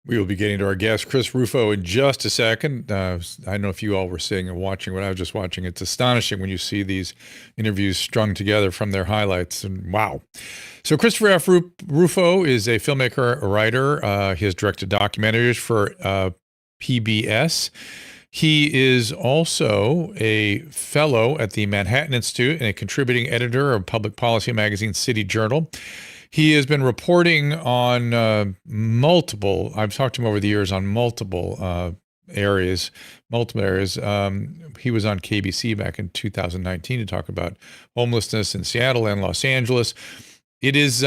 We will be getting to our guest, Chris Rufo, in just a second. I don't know if you all were seeing and watching what I was just watching. It's astonishing when you see these interviews strung together from their highlights. And wow. So Christopher F. Rufo is a filmmaker, a writer. He has directed documentaries for PBS. He is also a fellow at the Manhattan Institute and a contributing editor of public policy magazine City Journal. He has been reporting on I've talked to him over the years on multiple areas. He was on KBC back in 2019 to talk about homelessness in Seattle and Los Angeles. It is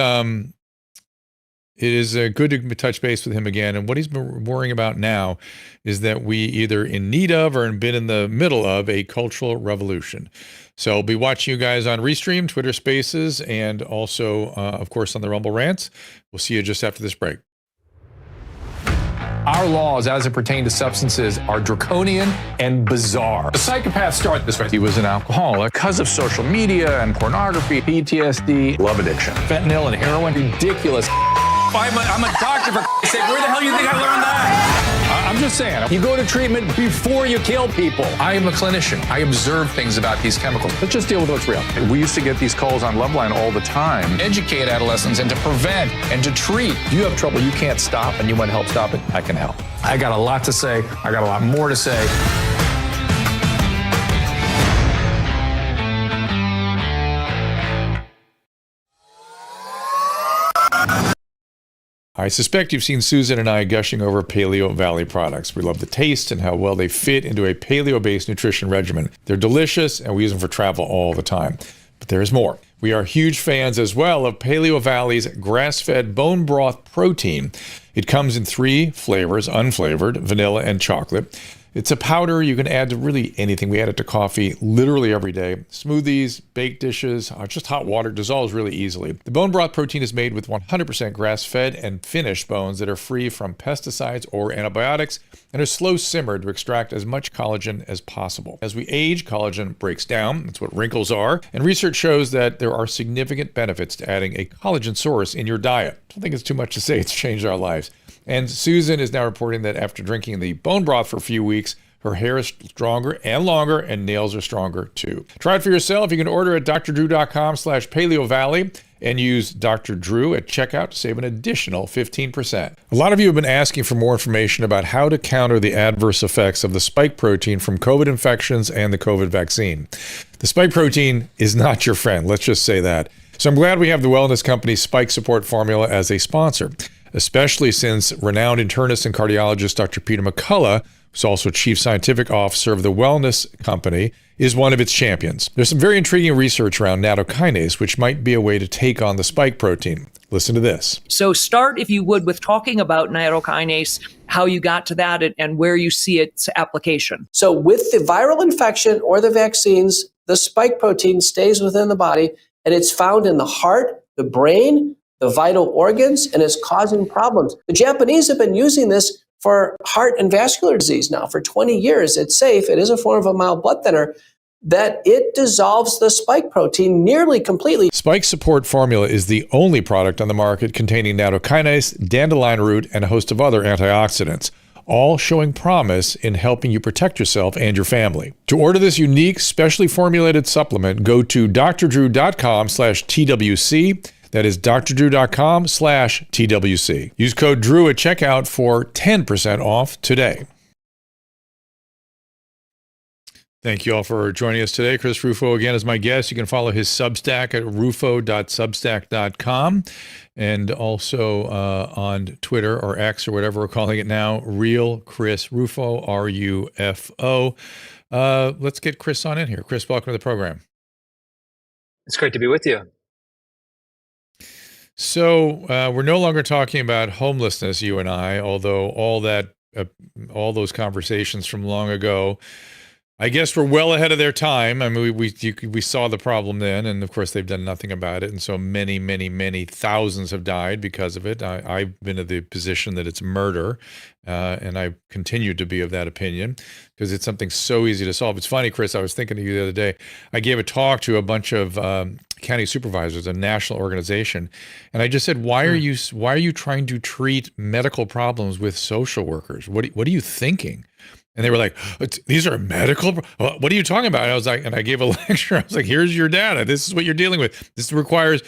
good to touch base with him again. And what he's been worrying about now is that we either in need of or been in the middle of a cultural revolution. So I'll be watching you guys on Restream, Twitter Spaces, and also, of course, on the Rumble Rants. We'll see you just after this break. Our laws, as it pertains to substances, are draconian and bizarre. The psychopaths start this way. He was an alcoholic because of social media and pornography, PTSD, love addiction, fentanyl and heroin. Ridiculous. I'm a doctor, for sake. Where the hell do you think I learned that? I'm just saying, you go to treatment before you kill people. I am a clinician. I observe things about these chemicals. Let's just deal with what's real. We used to get these calls on Loveline all the time. Educate adolescents and to prevent and to treat. If you have trouble you can't stop and you want to help stop it, I can help. I got a lot to say. I got a lot more to say. I suspect you've seen Susan and I gushing over Paleo Valley products. We love the taste and how well they fit into a paleo-based nutrition regimen. They're delicious, and we use them for travel all the time. But there's more. We are huge fans as well of Paleo Valley's grass-fed bone broth protein. It comes in 3 flavors, unflavored, vanilla, and chocolate. It's a powder you can add to really anything. We add it to coffee literally every day. Smoothies, baked dishes, just hot water, dissolves really easily. The bone broth protein is made with 100% grass-fed and finished bones that are free from pesticides or antibiotics and are slow simmered to extract as much collagen as possible. As we age, collagen breaks down. That's what wrinkles are. And research shows that there are significant benefits to adding a collagen source in your diet. I don't think it's too much to say it's changed our lives. And Susan is now reporting that after drinking the bone broth for a few weeks, her hair is stronger and longer, and nails are stronger too. Try it for yourself. You can order at drdrew.com/paleovalley and use Dr. Drew at checkout to save an additional 15%. A lot of you have been asking for more information about how to counter the adverse effects of the spike protein from COVID infections and the COVID vaccine. The spike protein is not your friend. Let's just say that. So I'm glad we have the wellness company Spike Support Formula as a sponsor, especially since renowned internist and cardiologist Dr. Peter McCullough, who's also chief scientific officer of the wellness company, is one of its champions. There's some very intriguing research around nattokinase, which might be a way to take on the spike protein. Listen to this. So start, if you would, with talking about nattokinase, how you got to that and where you see its application. So with the viral infection or the vaccines, the spike protein stays within the body, and it's found in the heart, the brain, the vital organs, and is causing problems. The Japanese have been using this for heart and vascular disease now for 20 years. It's safe. It is a form of a mild blood thinner that it dissolves the spike protein nearly completely. Spike Support Formula is the only product on the market containing nattokinase, dandelion root, and a host of other antioxidants, all showing promise in helping you protect yourself and your family. To order this unique, specially formulated supplement, go to drdrew.com/TWC. That is drdrew.com/TWC. Use code DREW at checkout for 10% off today. Thank you all for joining us today. Chris Rufo again is my guest. You can follow his Substack at rufo.substack.com and also on Twitter or X or whatever we're calling it now, Real Chris Rufo, RUFO. Let's get Chris on in here. Chris, welcome to the program. It's great to be with you. So we're no longer talking about homelessness, you and I, although all those conversations from long ago I guess we're well ahead of their time. I mean, we saw the problem then, and of course they've done nothing about it, and so many, many, many thousands have died because of it. I've been in the position that it's murder, and I continue to be of that opinion because it's something so easy to solve. It's funny, Chris. I was thinking of you the other day. I gave a talk to a bunch of county supervisors, a national organization, and I just said, "Why are you trying to treat medical problems with social workers? What are you thinking?" And they were like, "These are medical. What are you talking about?" And I was like, and I gave a lecture. I was like, "Here's your data. This is what you're dealing with. This requires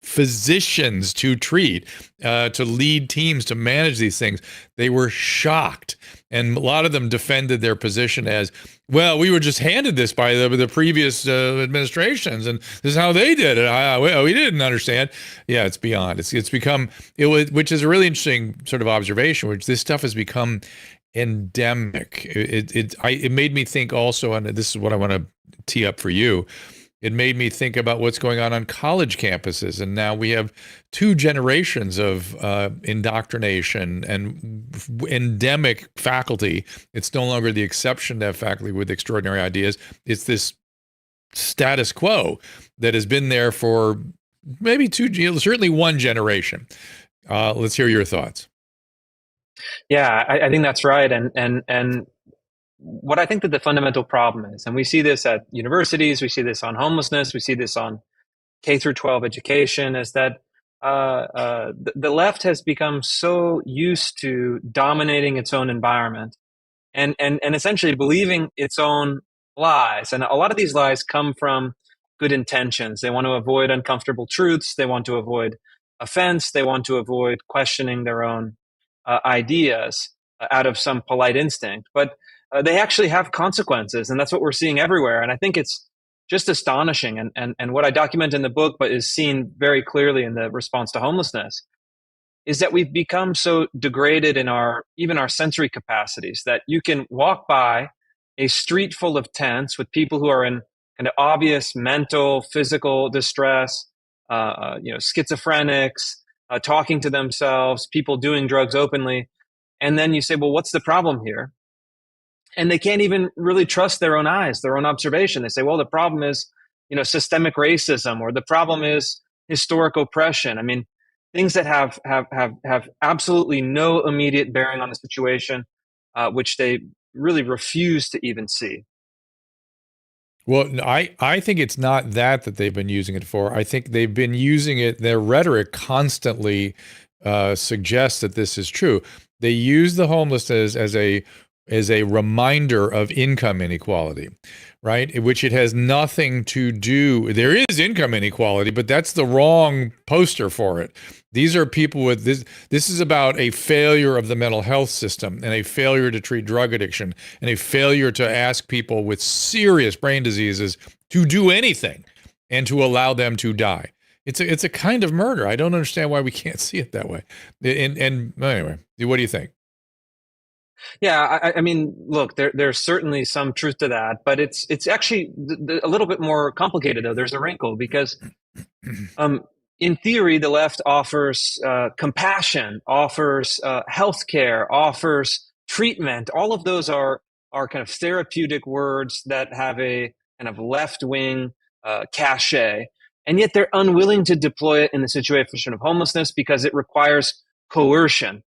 physicians to treat, to lead teams, to manage these things." They were shocked. And a lot of them defended their position as, well, we were just handed this by the previous administrations, and this is how they did it. We didn't understand. Yeah, it's beyond. It's become, which is a really interesting sort of observation, which this stuff has become endemic. It made me think also, and this is what I want to tee up for you. It made me think about what's going on college campuses, and now we have two generations of indoctrination and endemic faculty. It's no longer the exception to have faculty with extraordinary ideas. It's this status quo that has been there for maybe certainly one generation. Let's hear your thoughts. Yeah, I think that's right. And what I think that the fundamental problem is, and we see this at universities, we see this on homelessness, we see this on K through 12 education, is that the left has become so used to dominating its own environment and essentially believing its own lies. And a lot of these lies come from good intentions. They want to avoid uncomfortable truths. They want to avoid offense. They want to avoid questioning their own ideas out of some polite instinct. But they actually have consequences, and that's what we're seeing everywhere. And I think it's just astonishing. And what I document in the book, but is seen very clearly in the response to homelessness, is that we've become so degraded in even our sensory capacities that you can walk by a street full of tents with people who are in kind of obvious mental, physical distress, schizophrenics, talking to themselves, people doing drugs openly. And then you say, well, what's the problem here? And they can't even really trust their own eyes, their own observation. They say, well, the problem is, systemic racism, or the problem is historic oppression. I mean, things that have absolutely no immediate bearing on the situation, which they really refuse to even see. Well, I think it's not that they've been using it for. I think they've been using it. Their rhetoric constantly suggests that this is true. They use the homelessness as a reminder of income inequality, right? Which it has nothing to do. There is income inequality, but that's the wrong poster for it. These are people with this. This is about a failure of the mental health system, and a failure to treat drug addiction, and a failure to ask people with serious brain diseases to do anything and to allow them to die. It's a kind of murder. I don't understand why we can't see it that way. And anyway, what do you think? Yeah, I mean, look, there's certainly some truth to that, but it's actually a little bit more complicated, though. There's a wrinkle because, in theory, the left offers compassion, offers healthcare, offers treatment. All of those are kind of therapeutic words that have a kind of left-wing cachet, and yet they're unwilling to deploy it in the situation of homelessness because it requires coercion.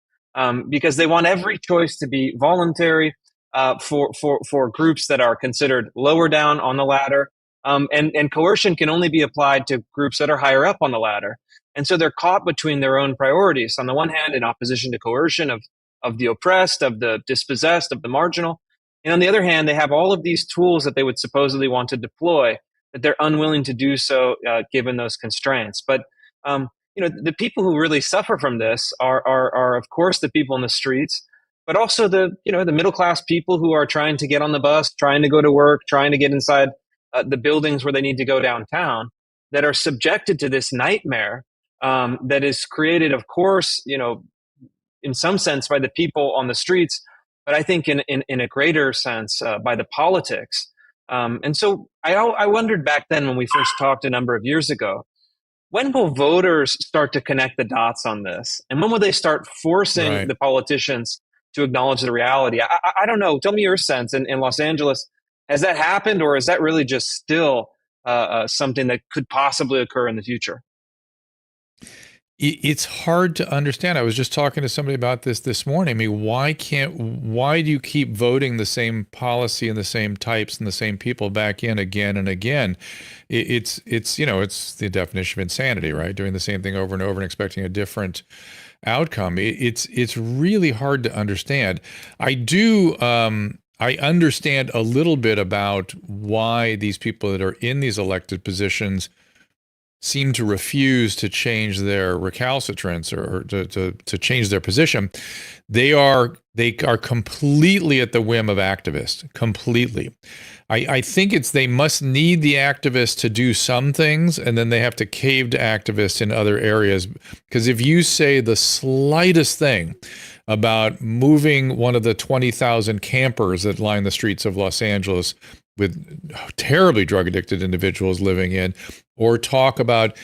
Because they want every choice to be voluntary for groups that are considered lower down on the ladder. And coercion can only be applied to groups that are higher up on the ladder. And so they're caught between their own priorities. On the one hand, in opposition to coercion of the oppressed, of the dispossessed, of the marginal. And on the other hand, they have all of these tools that they would supposedly want to deploy, that they're unwilling to do so given those constraints. But the people who really suffer from this are of course the people in the streets, but also the middle class people who are trying to get on the bus, trying to go to work, trying to get inside the buildings where they need to go downtown, that are subjected to this nightmare that is created, of course, in some sense by the people on the streets, but I think in a greater sense by the politics. And so I wondered back then when we first talked a number of years ago, when will voters start to connect the dots on this? And when will they start forcing the politicians to acknowledge the reality? I don't know. Tell me your sense. In Los Angeles, Has that happened, or is that really just still something that could possibly occur in the future? It's hard to understand. I was just talking to somebody about this morning. I mean, why do you keep voting the same policy and the same types and the same people back in again and again? It's the definition of insanity, right? Doing the same thing over and over and expecting a different outcome. It's really hard to understand. I understand a little bit about why these people that are in these elected positions seem to refuse to change their recalcitrance or to change their position. They are completely at the whim of activists, completely. I think they must need the activists to do some things, and then they have to cave to activists in other areas. Because if you say the slightest thing about moving one of the 20,000 campers that line the streets of Los Angeles with terribly drug addicted individuals living in, or talk about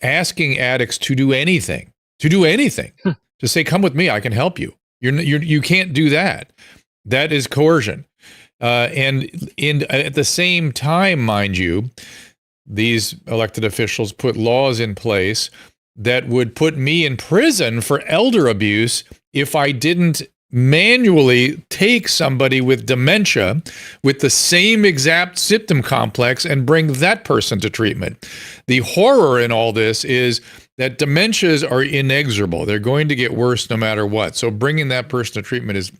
asking addicts to do anything, to say, come with me, I can help you. You can't do that. That is coercion. And at the same time, mind you, these elected officials put laws in place that would put me in prison for elder abuse if I didn't manually take somebody with dementia with the same exact symptom complex and bring that person to treatment. The horror in all this is that dementias are inexorable. They're going to get worse no matter what. So bringing that person to treatment is,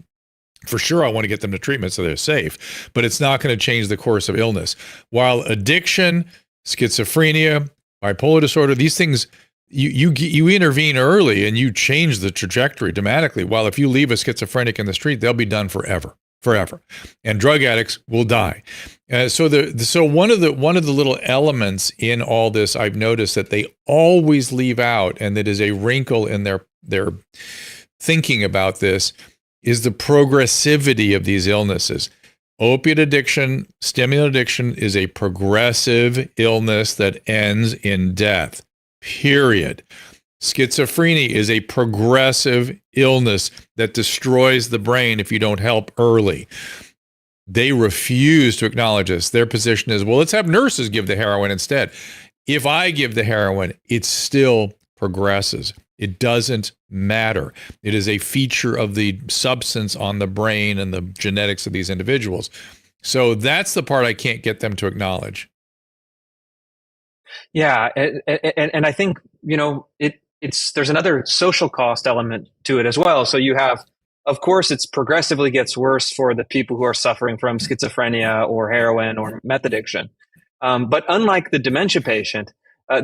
for sure, I want to get them to treatment so they're safe, but it's not going to change the course of illness. While addiction, schizophrenia, bipolar disorder, these things, you intervene early and you change the trajectory dramatically. While if you leave a schizophrenic in the street, they'll be done forever. And drug addicts will die. So one of the little elements in all this I've noticed that they always leave out, and that is a wrinkle in their thinking about this, is the progressivity of these illnesses. Opiate addiction, stimulant addiction is a progressive illness that ends in death. Period. Schizophrenia is a progressive illness that destroys the brain if you don't help early. They refuse to acknowledge this. Their position is, well, let's have nurses give the heroin instead. If I give the heroin, it still progresses. It doesn't matter. It is a feature of the substance on the brain and the genetics of these individuals. So that's the part I can't get them to acknowledge. Yeah, and I think there's another social cost element to it as well. So you have, of course, it's progressively gets worse for the people who are suffering from schizophrenia or heroin or meth addiction. But unlike the dementia patient,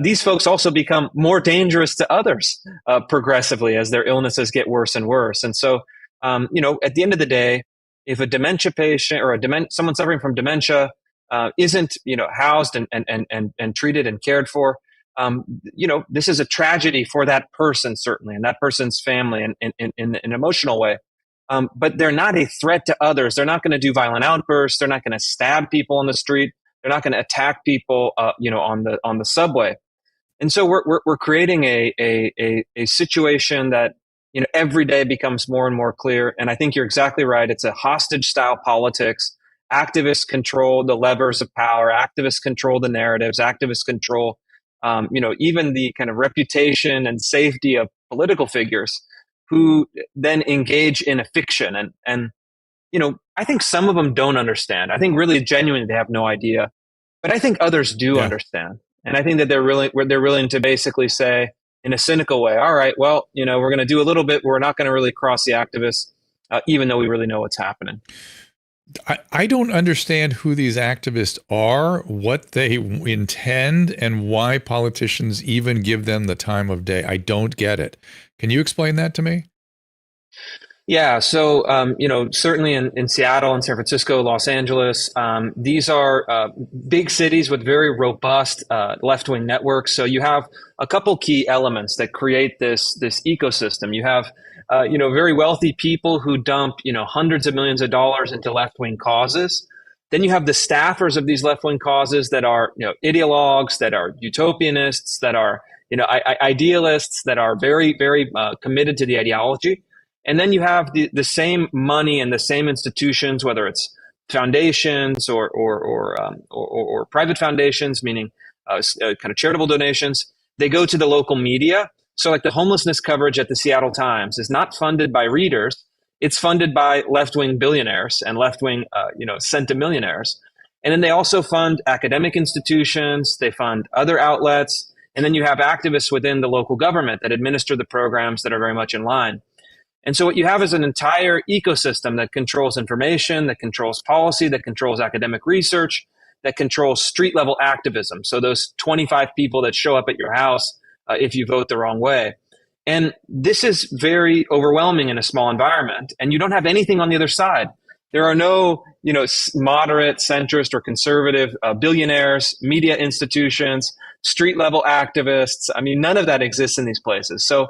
these folks also become more dangerous to others progressively as their illnesses get worse and worse. And so, at the end of the day, if a dementia patient or someone suffering from dementia isn't housed and treated and cared for, this is a tragedy for that person, certainly, and that person's family in an emotional way. But they're not a threat to others. They're not going to do violent outbursts. They're not going to stab people on the street. They're not going to attack people, on the subway. And so we're creating a situation that every day becomes more and more clear. And I think you're exactly right. It's a hostage style politics. Activists control the levers of power. Activists control the narratives. Activists control, even the kind of reputation and safety of political figures who then engage in a fiction. And I think some of them don't understand. I think really genuinely they have no idea. But I think others do understand. And I think that they're willing to basically say in a cynical way, all right, well, we're going to do a little bit. We're not going to really cross the activists, even though we really know what's happening. I don't understand who these activists are, what they intend, and why politicians even give them the time of day. I don't get it. Can you explain that to me? Yeah, so certainly in Seattle and San Francisco, Los Angeles, these are big cities with very robust left-wing networks. So you have a couple key elements that create this ecosystem. You have very wealthy people who dump hundreds of millions of dollars into left-wing causes. Then you have the staffers of these left-wing causes that are ideologues, that are utopianists, that are idealists, that are very very committed to the ideology. And then you have the same money and the same institutions, whether it's foundations or private foundations, meaning kind of charitable donations. They go to the local media. So like the homelessness coverage at the Seattle Times is not funded by readers. It's funded by left-wing billionaires and left-wing, centimillionaires. And then they also fund academic institutions. They fund other outlets. And then you have activists within the local government that administer the programs that are very much in line. And so what you have is an entire ecosystem that controls information, that controls policy, that controls academic research, that controls street-level activism. So those 25 people that show up at your house if you vote the wrong way. And this is very overwhelming in a small environment. And you don't have anything on the other side. There are no, moderate, centrist, or conservative billionaires, media institutions, street-level activists. I mean, none of that exists in these places. So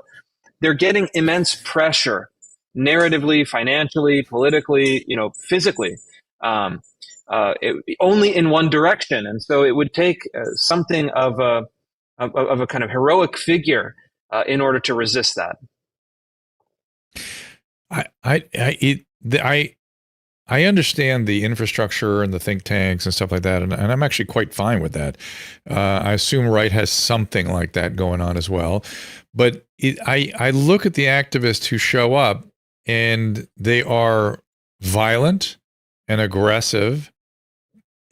they're getting immense pressure, narratively, financially, politically, physically, only in one direction. And so it would take something of a kind of heroic figure in order to resist that. I understand the infrastructure and the think tanks and stuff like that, and I'm actually quite fine with that. I assume Wright has something like that going on as well. But I look at the activists who show up, and they are violent and aggressive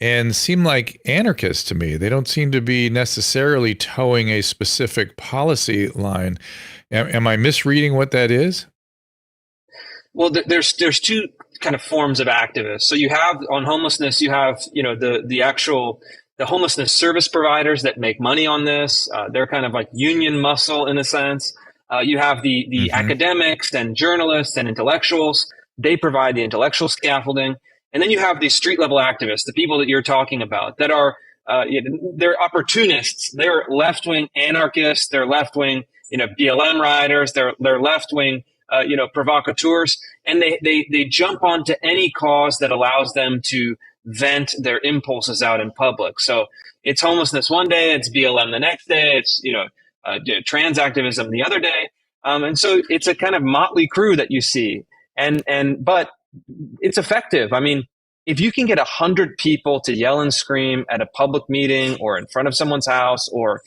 and seem like anarchists to me. They don't seem to be necessarily towing a specific policy line. Am I misreading what that is? Well, there's two kind of forms of activists. So you have on homelessness, you have the homelessness service providers that make money on this. They're kind of like union muscle in a sense. You have the academics and journalists and intellectuals. They provide the intellectual scaffolding. And then you have these street level activists, the people that you're talking about that are, they're opportunists. They're left wing anarchists. They're left wing, BLM riders. They're left wing, provocateurs. And they jump onto any cause that allows them to vent their impulses out in public. So it's homelessness one day, it's BLM the next day, it's, trans activism the other day. And so it's a kind of motley crew that you see. But it's effective. I mean, if you can get 100 people to yell and scream at a public meeting or in front of someone's house or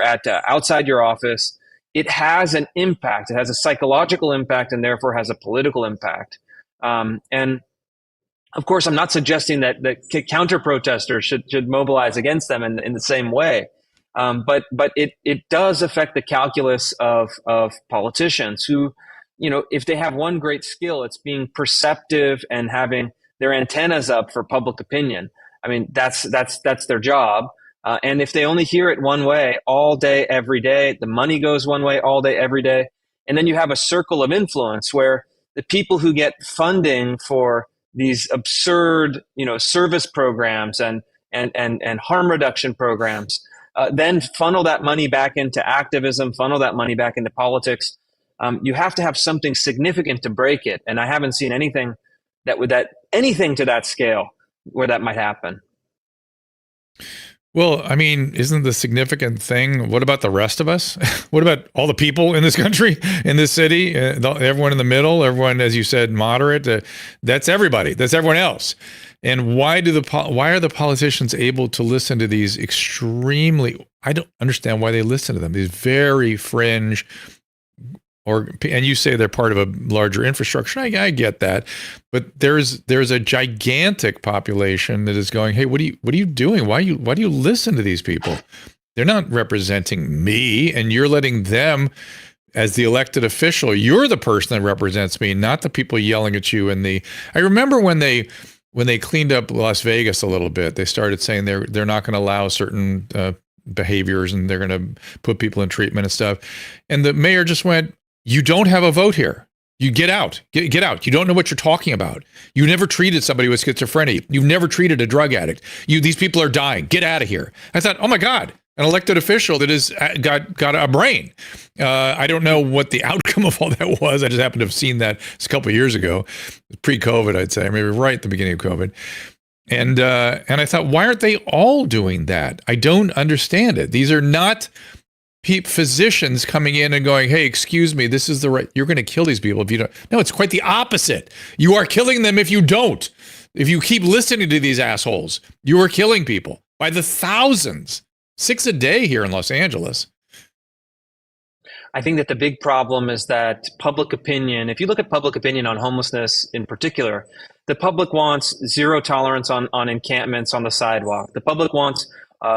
at outside your office, it has an impact. It has a psychological impact and therefore has a political impact. And of course, I'm not suggesting that counter protesters should mobilize against them in the same way. But it does affect the calculus of politicians who, if they have one great skill, it's being perceptive and having their antennas up for public opinion. I mean, that's their job. And if they only hear it one way all day, every day, the money goes one way all day, every day. And then you have a circle of influence where the people who get funding for these absurd, service programs and harm reduction programs, then funnel that money back into activism, funnel that money back into politics. You have to have something significant to break it. And I haven't seen anything anything to that scale where that might happen. Well, I mean, isn't the significant thing, what about the rest of us? What about all the people in this country, in this city, everyone in the middle, everyone, as you said, moderate? That's everybody. That's everyone else. And why are the politicians able to listen to these I don't understand why they listen to them, these very fringe, and you say they're part of a larger infrastructure. I get that, but there's a gigantic population that is going, hey, what are you doing? Why do you listen to these people? They're not representing me, and you're letting them, as the elected official, you're the person that represents me, not the people yelling at you. I remember when they cleaned up Las Vegas a little bit, they started saying they're not going to allow certain behaviors, and they're going to put people in treatment and stuff. And the mayor just went, you don't have a vote here. You get out. Get out. You don't know what you're talking about. You never treated somebody with schizophrenia. You've never treated a drug addict. These people are dying. Get out of here. I thought, oh my God, an elected official that has got a brain. I don't know what the outcome of all that was. I just happened to have seen that a couple of years ago, pre-COVID, I'd say, maybe right at the beginning of COVID. And I thought, why aren't they all doing that? I don't understand it. These are not physicians coming in and going, hey, excuse me, this is the right, you're going to kill these people if you don't. No, it's quite the opposite. You are killing them if you don't. If you keep listening to these assholes, you are killing people by the thousands. 6 a day here in Los Angeles. I think that the big problem is that public opinion, if you look at public opinion on homelessness in particular, the public wants zero tolerance on encampments on the sidewalk. The public wants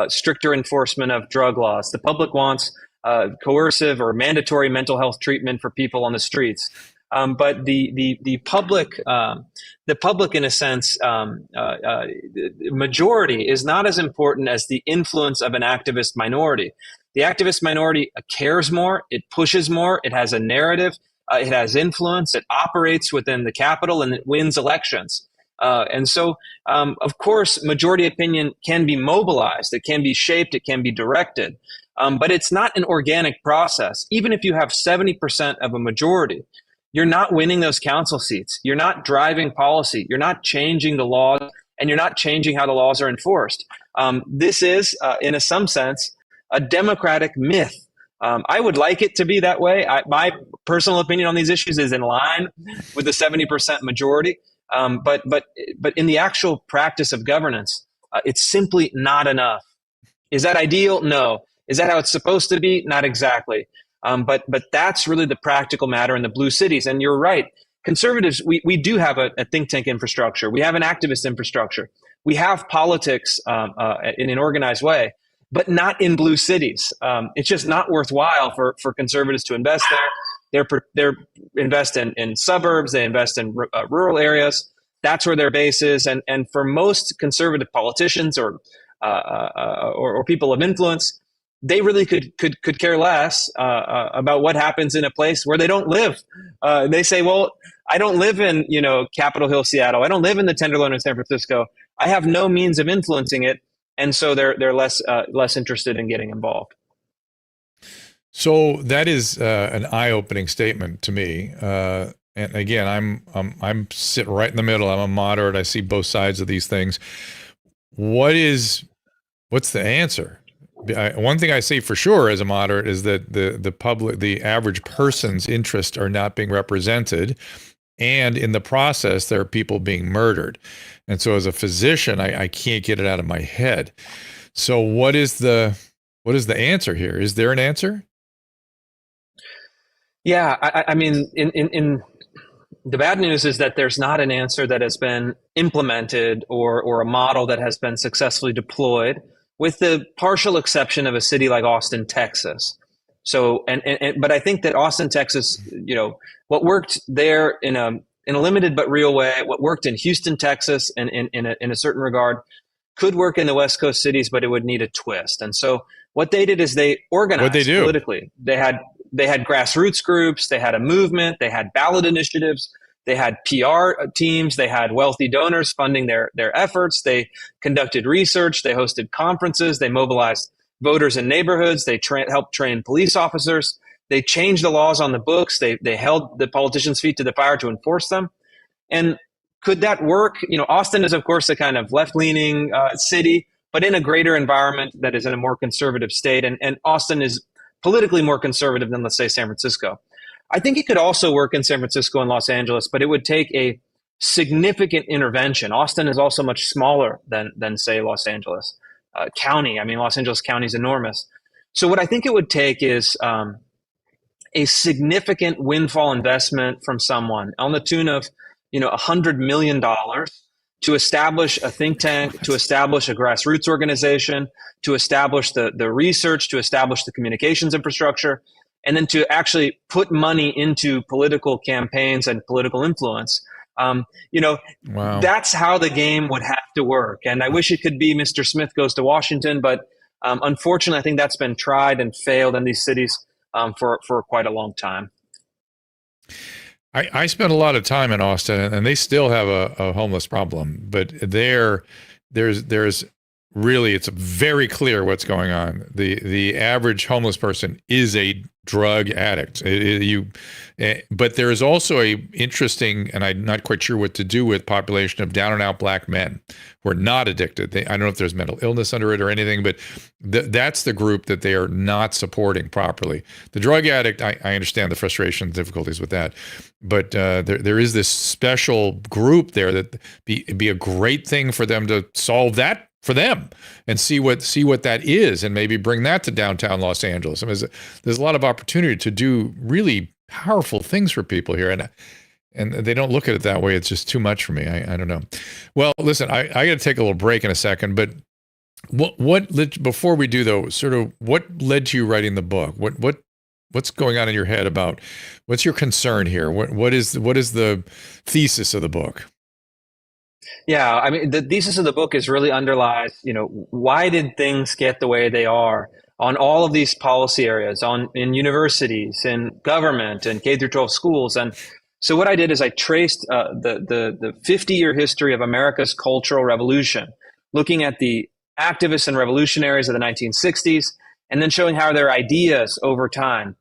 stricter enforcement of drug laws. The public wants coercive or mandatory mental health treatment for people on the streets. But the public, in a sense, majority is not as important as the influence of an activist minority. The activist minority cares more, it pushes more, it has a narrative, it has influence, it operates within the Capitol, and it wins elections. And so, of course, majority opinion can be mobilized, it can be shaped, it can be directed, but it's not an organic process. Even if you have 70% of a majority, you're not winning those council seats. You're not driving policy. You're not changing the laws, and you're not changing how the laws are enforced. This is, in some sense, a democratic myth. I would like it to be that way. My personal opinion on these issues is in line with the 70% majority. But in the actual practice of governance, it's simply not enough. Is that ideal? No. Is that how it's supposed to be? Not exactly. But that's really the practical matter in the blue cities. And you're right. Conservatives, we do have a think tank infrastructure. We have an activist infrastructure. We have politics in an organized way, but not in blue cities. It's just not worthwhile for conservatives to invest there. They're invest in suburbs. They invest in rural areas. That's where their base is. And for most conservative politicians or people of influence, they really could care less about what happens in a place where they don't live. They say, well, I don't live in Capitol Hill, Seattle. I don't live in the Tenderloin in San Francisco. I have no means of influencing it, and so they're less interested in getting involved. So that is an eye-opening statement to me. And again, I'm sitting right in the middle. I'm a moderate. I see both sides of these things. What's the answer? One thing I say for sure as a moderate is that the average person's interests are not being represented, and in the process there are people being murdered. And so as a physician, I can't get it out of my head. So what is the answer here? Is there an answer? Yeah, I mean, in the bad news is that there's not an answer that has been implemented or a model that has been successfully deployed, with the partial exception of a city like Austin, Texas. So, but I think that Austin, Texas, what worked there in a limited but real way, what worked in Houston, Texas, and in a certain regard, could work in the West Coast cities, but it would need a twist. And so, what they did is they organized politically. They had grassroots groups, they had a movement, they had ballot initiatives, they had PR teams, they had wealthy donors funding their efforts, they conducted research, they hosted conferences, they mobilized voters in neighborhoods, they helped train police officers, they changed the laws on the books, they held the politicians' feet to the fire to enforce them. And could that work? Austin is, of course, a kind of left-leaning city, but in a greater environment that is in a more conservative state. And Austin is politically more conservative than, let's say, San Francisco. I think it could also work in San Francisco and Los Angeles, but it would take a significant intervention. Austin is also much smaller than say, Los Angeles County. I mean, Los Angeles County is enormous. So what I think it would take is a significant windfall investment from someone on the tune of, $100 million to establish a think tank, to establish a grassroots organization, to establish the research, to establish the communications infrastructure, and then to actually put money into political campaigns and political influence. Wow. That's how the game would have to work. And I wish it could be Mr. Smith goes to Washington, but unfortunately, I think that's been tried and failed in these cities for quite a long time. I spent a lot of time in Austin, and they still have a homeless problem, but there's really, it's very clear what's going on. The average homeless person is a drug addict. But there is also a interesting, and I'm not quite sure what to do with, population of down and out black men who are not addicted. I don't know if there's mental illness under it or anything, but that's the group that they are not supporting properly. The drug addict, I understand the frustration and difficulties with that, but there is this special group there that be a great thing for them to solve that for them and see what that is, and maybe bring that to downtown Los Angeles. I mean, there's a lot of opportunity to do really powerful things for people here, and they don't look at it that way. It's just too much for me. I don't know. Well, listen, I got to take a little break in a second, but before we do though, sort of what led to you writing the book? What's going on in your head about what's your concern here? What is the thesis of the book? Yeah, I mean, the thesis of the book is really underlies, why did things get the way they are on all of these policy areas, in universities, in government, and K through 12 schools. And so what I did is I traced the 50-year history of America's cultural revolution, looking at the activists and revolutionaries of the 1960s, and then showing how their ideas over time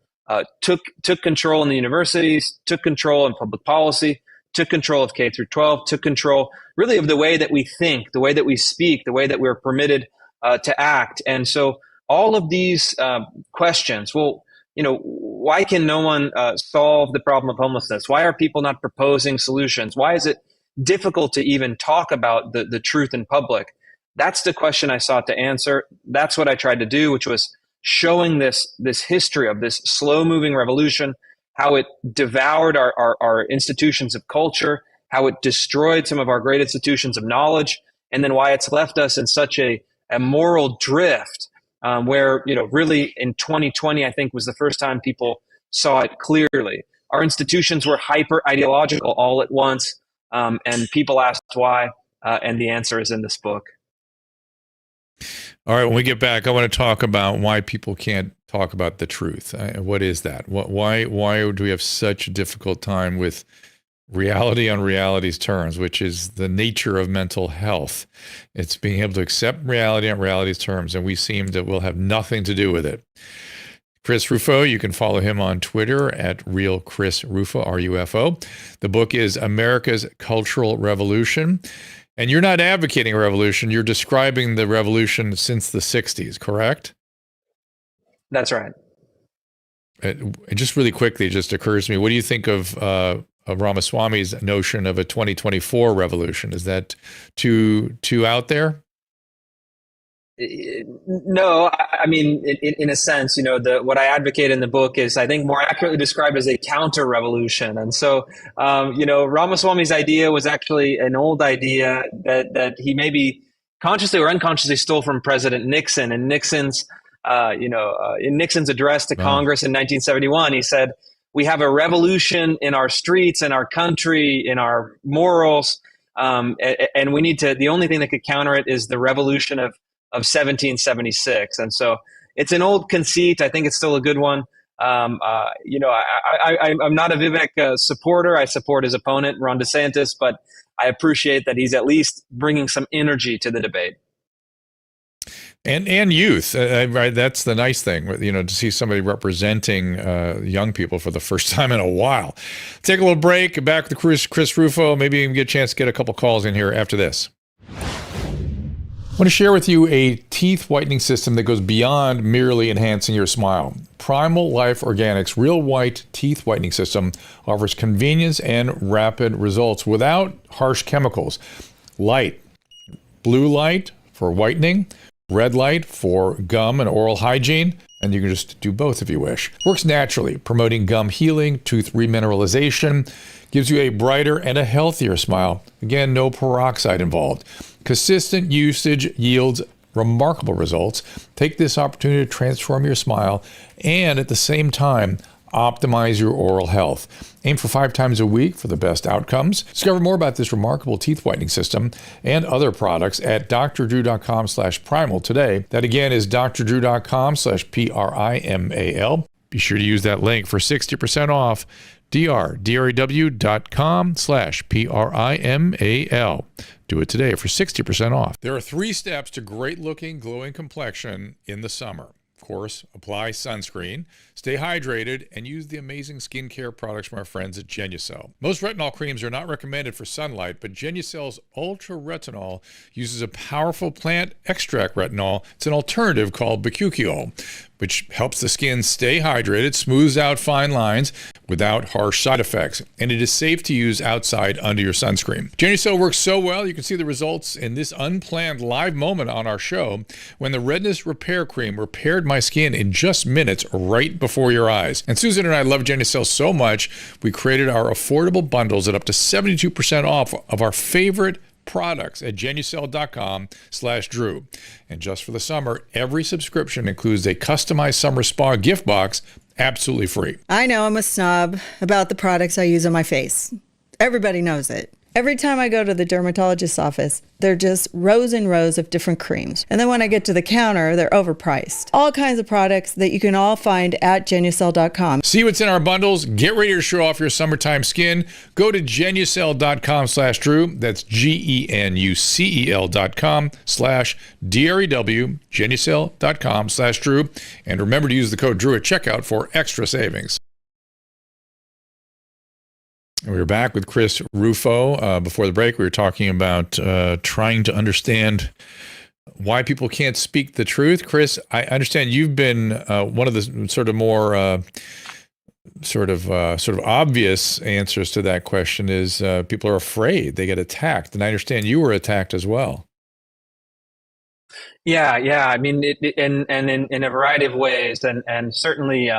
took control in the universities, took control in public policy, took control of K through 12, took control really of the way that we think, the way that we speak, the way that we're permitted to act. And so all of these questions, why can no one solve the problem of homelessness? Why are people not proposing solutions? Why is it difficult to even talk about the truth in public? That's the question I sought to answer. That's what I tried to do, which was showing this history of this slow-moving revolution, how it devoured our institutions of culture, how it destroyed some of our great institutions of knowledge, and then why it's left us in such a moral drift where, really in 2020, I think was the first time people saw it clearly. Our institutions were hyper ideological all at once, and people asked why, and the answer is in this book. All right, when we get back, I want to talk about why people can't talk about the truth. What is that? Why do we have such a difficult time with reality on reality's terms, which is the nature of mental health? It's being able to accept reality on reality's terms, and we seem that we'll have nothing to do with it. Chris Rufo, you can follow him on Twitter at Real Chris Rufo, R-U-F-O. The book is America's Cultural Revolution. And you're not advocating a revolution, you're describing the revolution since the 60s, correct? That's right. Just really quickly, it just occurs to me, what do you think of Ramaswamy's notion of a 2024 revolution? Is that too out there? No, I mean, in a sense, what I advocate in the book is, I think, more accurately described as a counter-revolution. And so, Ramaswamy's idea was actually an old idea that he maybe consciously or unconsciously stole from President Nixon. And Nixon's, in Nixon's address to Congress in 1971, he said, "We have a revolution in our streets, in our country, in our morals, and we need to. The only thing that could counter it is the revolution of 1776." And so it's an old conceit. I think it's still a good one. I'm not a Vivek supporter. I support his opponent, Ron DeSantis, but I appreciate that he's at least bringing some energy to the debate. And youth, right? That's the nice thing, to see somebody representing young people for the first time in a while. Take a little break. Back with Chris Rufo. Maybe you can get a chance to get a couple calls in here after this. I want to share with you a teeth whitening system that goes beyond merely enhancing your smile. Primal Life Organics Real White Teeth Whitening System offers convenience and rapid results without harsh chemicals. Light, blue light for whitening, red light for gum and oral hygiene, and you can just do both if you wish. Works naturally, promoting gum healing, tooth remineralization, gives you a brighter and a healthier smile. Again, no peroxide involved. Consistent usage yields remarkable results. Take this opportunity to transform your smile and at the same time, optimize your oral health. Aim for 5 times a week for the best outcomes. Discover more about this remarkable teeth whitening system and other products at drdrew.com/primal today. That again is drdrew.com/PRIMAL. Be sure to use that link for 60% off DREW.com/PRIMAL. Do it today for 60% off. There are 3 steps to great-looking, glowing complexion in the summer. Of course, apply sunscreen, stay hydrated, and use the amazing skincare products from our friends at Genucel. Most retinol creams are not recommended for sunlight, but Genucel's Ultra Retinol uses a powerful plant extract retinol. It's an alternative called bakuchiol, which helps the skin stay hydrated, smooths out fine lines without harsh side effects, and it is safe to use outside under your sunscreen. Genucel works so well, you can see the results in this unplanned live moment on our show when the Redness Repair Cream repaired my skin in just minutes right before your eyes. And Susan and I love Genucel so much, we created our affordable bundles at up to 72% off of our favorite products at Genucel.com/Drew. And just for the summer, every subscription includes a customized summer spa gift box absolutely free. I know I'm a snob about the products I use on my face. Everybody knows it. Every time I go to the dermatologist's office, they're just rows and rows of different creams. And then when I get to the counter, they're overpriced. All kinds of products that you can all find at Genucel.com. See what's in our bundles. Get ready to show off your summertime skin. Go to Genucel.com/Drew. That's GENUCEL.com/DREW. Genucel.com/Drew. And remember to use the code Drew at checkout for extra savings. We were back with Chris Rufo. Before the break, we were talking about trying to understand why people can't speak the truth. Chris, I understand you've been one of the sort of more sort of obvious answers to that question is people are afraid they get attacked, and I understand you were attacked as well. Yeah. I mean, in a variety of ways, and certainly.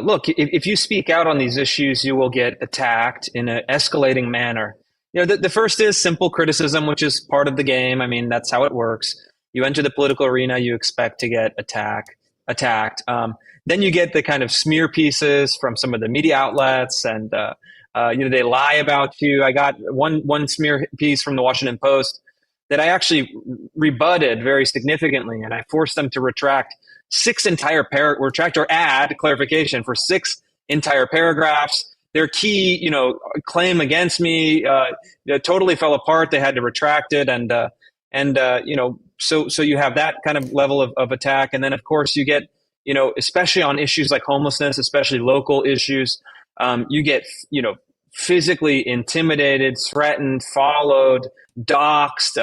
Look, if you speak out on these issues, you will get attacked in an escalating manner. You know, the first is simple criticism, which is part of the game. I mean, that's how it works. You enter the political arena, you expect to get attacked. Then you get the kind of smear pieces from some of the media outlets, and they lie about you. I got one smear piece from the Washington Post that I actually rebutted very significantly, and I forced them to retract add clarification for 6 entire paragraphs. Their key, claim against me, totally fell apart. They had to retract it, so you have that kind of level of attack, and then of course you get, especially on issues like homelessness, especially local issues, you get, physically intimidated, threatened, followed, doxxed,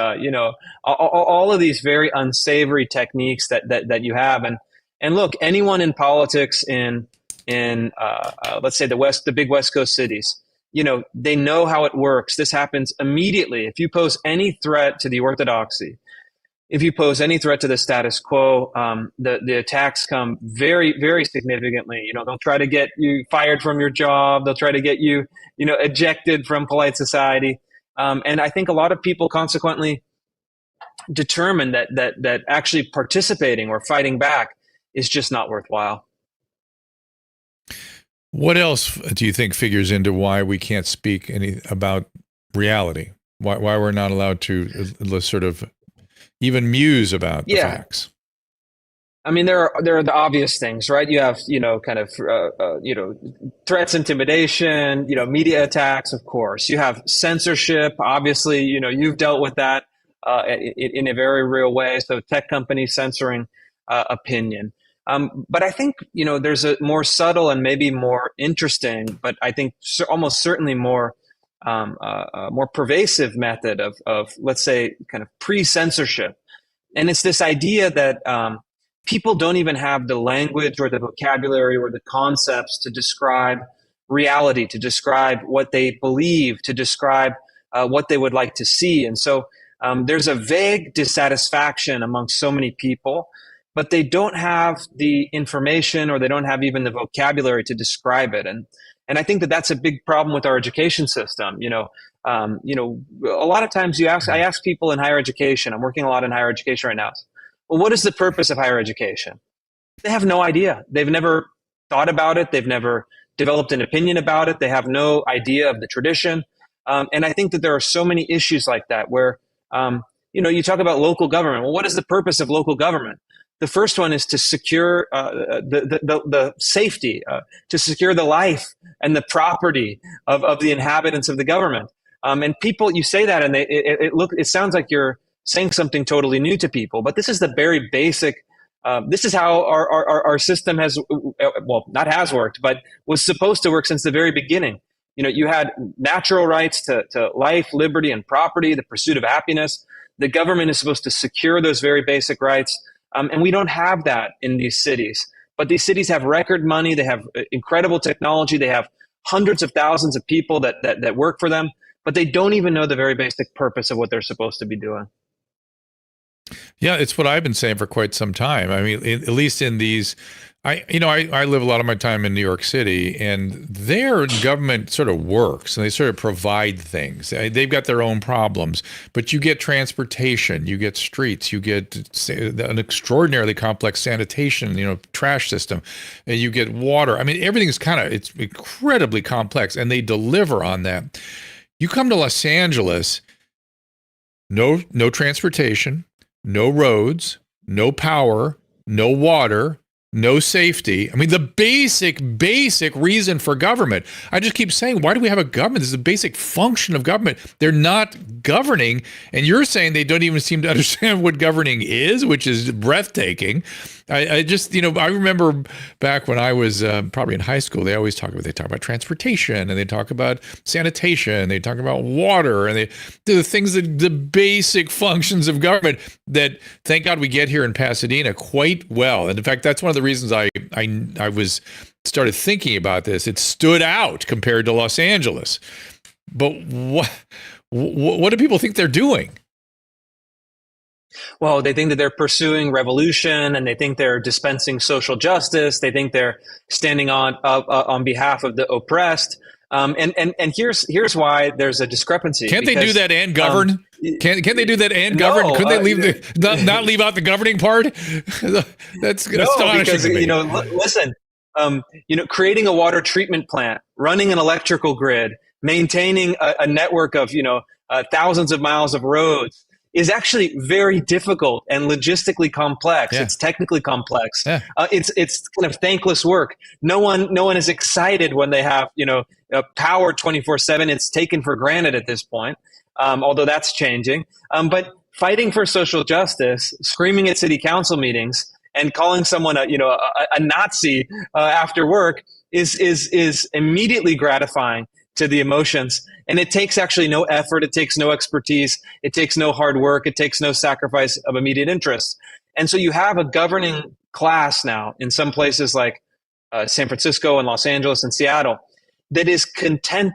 all of these very unsavory techniques that you have. And look, anyone in politics in let's say the big West Coast cities, they know how it works. This happens immediately. If you pose any threat to the orthodoxy, if you pose any threat to the status quo, the attacks come very, very significantly. They'll try to get you fired from your job. They'll try to get you, ejected from polite society. And I think a lot of people consequently determine that actually participating or fighting back is just not worthwhile. What else do you think figures into why we can't speak about reality? Why we're not allowed to sort of even muse about the facts? I mean, there are the obvious things, right? You have, threats, intimidation, media attacks, of course. You have censorship. Obviously, you've dealt with that in a very real way. So tech companies censoring opinion. But I think, there's a more subtle and maybe more interesting, but I think almost certainly more pervasive method of, let's say, kind of pre-censorship. And it's this idea that people don't even have the language or the vocabulary or the concepts to describe reality, to describe what they believe, to describe what they would like to see. And so there's a vague dissatisfaction among so many people, but they don't have the information or they don't have even the vocabulary to describe it. And I think that that's a big problem with our education system. A lot of times I ask people in higher education, I'm working a lot in higher education right now. Well, what is the purpose of higher education? They have no idea. They've never thought about it. They've never developed an opinion about it. They have no idea of the tradition. And I think that there are so many issues like that where, you talk about local government. Well, what is the purpose of local government? The first one is to secure the safety, to secure the life and the property of the inhabitants of the government. And people, you say that, and it sounds like you're saying something totally new to people, but this is the very basic. This is how our system has, well, not has worked, but was supposed to work since the very beginning. You had natural rights to life, liberty, and property, the pursuit of happiness. The government is supposed to secure those very basic rights. And we don't have that in these cities. But these cities have record money. They have incredible technology. They have hundreds of thousands of people that work for them, but they don't even know the very basic purpose of what they're supposed to be doing. Yeah, it's what I've been saying for quite some time. I mean, at least in these, I live a lot of my time in New York City, and their government sort of works, and they sort of provide things. They've got their own problems, but you get transportation, you get streets, you get an extraordinarily complex sanitation, trash system, and you get water. I mean, everything's it's incredibly complex, and they deliver on that. You come to Los Angeles, no transportation, no roads, no power, no water, no safety. I mean, the basic reason for government. I just keep saying, why do we have a government? This is a basic function of government. They're not governing. And you're saying they don't even seem to understand what governing is, which is breathtaking. I just, I remember back when I was probably in high school, they talk about transportation, and they talk about sanitation, they talk about water, and they do the things the basic functions of government that, thank God, we get here in Pasadena quite well. And in fact, that's one of the reasons I started thinking about this. It stood out compared to Los Angeles. But what do people think they're doing? Well, they think that they're pursuing revolution, and they think they're dispensing social justice. They think they're standing on behalf of the oppressed. And here's why there's a discrepancy. Can't they do that and govern? Can't they do that and govern? Couldn't they leave not leave out the governing part? That's astonishing to me. Listen, creating a water treatment plant, running an electrical grid, maintaining a network of thousands of miles of roads is actually very difficult and logistically complex. Yeah. It's technically complex. Yeah. It's kind of thankless work. No one is excited when they have power 24/7. It's taken for granted at this point, although that's changing. But fighting for social justice, screaming at city council meetings, and calling someone a Nazi after work is immediately gratifying to the emotions. And it takes actually no effort. It takes no expertise. It takes no hard work. It takes no sacrifice of immediate interest. And so you have a governing class now in some places like San Francisco and Los Angeles and Seattle that is contenting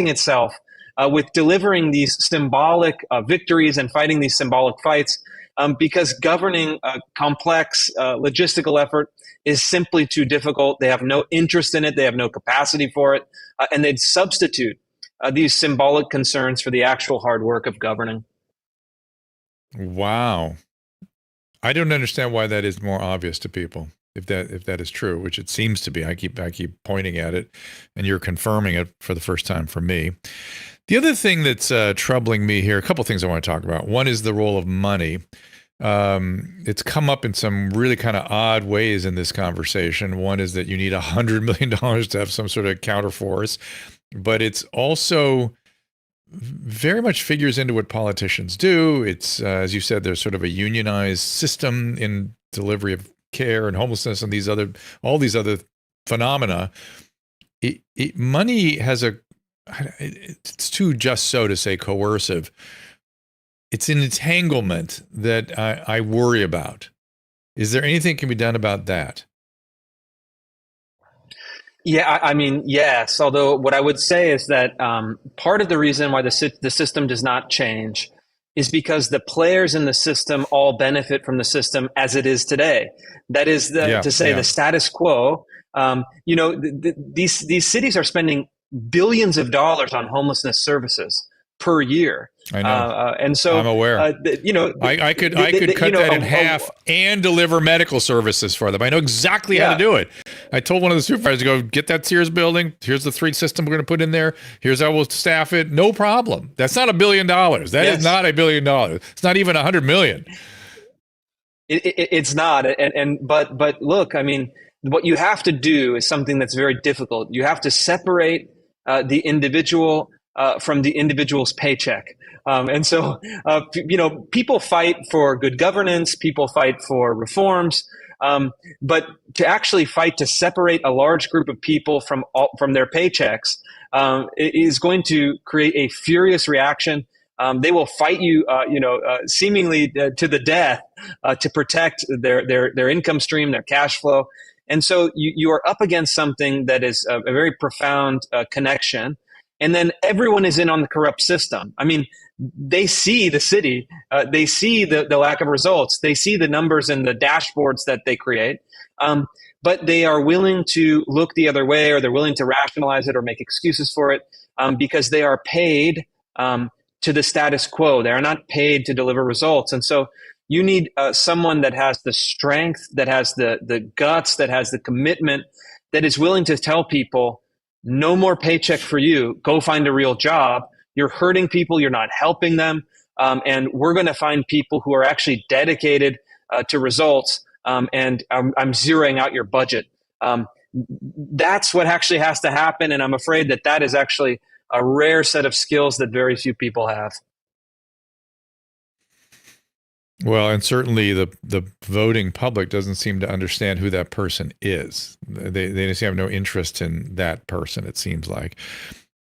itself with delivering these symbolic victories and fighting these symbolic fights because governing a complex logistical effort is simply too difficult. They have no interest in it. They have no capacity for it. And they'd substitute these symbolic concerns for the actual hard work of governing. Wow. I don't understand why that is more obvious to people, if that is true, which it seems to be. I keep pointing at it, and you're confirming it for the first time for me. The other thing that's troubling me here, a couple things I want to talk about. One is the role of money. It's come up in some really kind of odd ways in this conversation. One is that you need $100 million to have some sort of counterforce, but it's also very much figures into what politicians do. It's, as you said, there's sort of a unionized system in delivery of care and homelessness and all these other phenomena. Money has it's too just so to say coercive. It's an entanglement that I worry about. Is there anything that can be done about that? Yeah, I mean, yes. Although what I would say is that part of the reason why the system does not change is because the players in the system all benefit from the system as it is today. That is the status quo. These cities are spending billions of dollars on homelessness services per year. I know. And so I'm aware. I could cut that in half and deliver medical services for them. I know exactly how to do it. I told one of the supervisors to go get that Sears building. Here's the 3 system we're going to put in there. Here's how we'll staff it. No problem. That's not $1 billion. That is not $1 billion. It's not even $100 million. It's not. But look, I mean, what you have to do is something that's very difficult. You have to separate the individual from the individual's paycheck. And so, people fight for good governance, people fight for reforms, but to actually fight to separate a large group of people from their paychecks is going to create a furious reaction. They will fight you, seemingly to the death to protect their income stream, their cash flow. And so you are up against something that is a very profound connection. And then everyone is in on the corrupt system. I mean, they see the city, they see the lack of results, they see the numbers in the dashboards that they create, but they are willing to look the other way, or they're willing to rationalize it or make excuses for it, because they are paid to the status quo. They are not paid to deliver results. And so you need someone that has the strength, that has the guts, that has the commitment, that is willing to tell people, no more paycheck for you. Go find a real job. You're hurting people. You're not helping them. And we're going to find people who are actually dedicated to results. And I'm zeroing out your budget. That's what actually has to happen. And I'm afraid that is actually a rare set of skills that very few people have. Well, and certainly the voting public doesn't seem to understand who that person is. They just have no interest in that person, it seems like.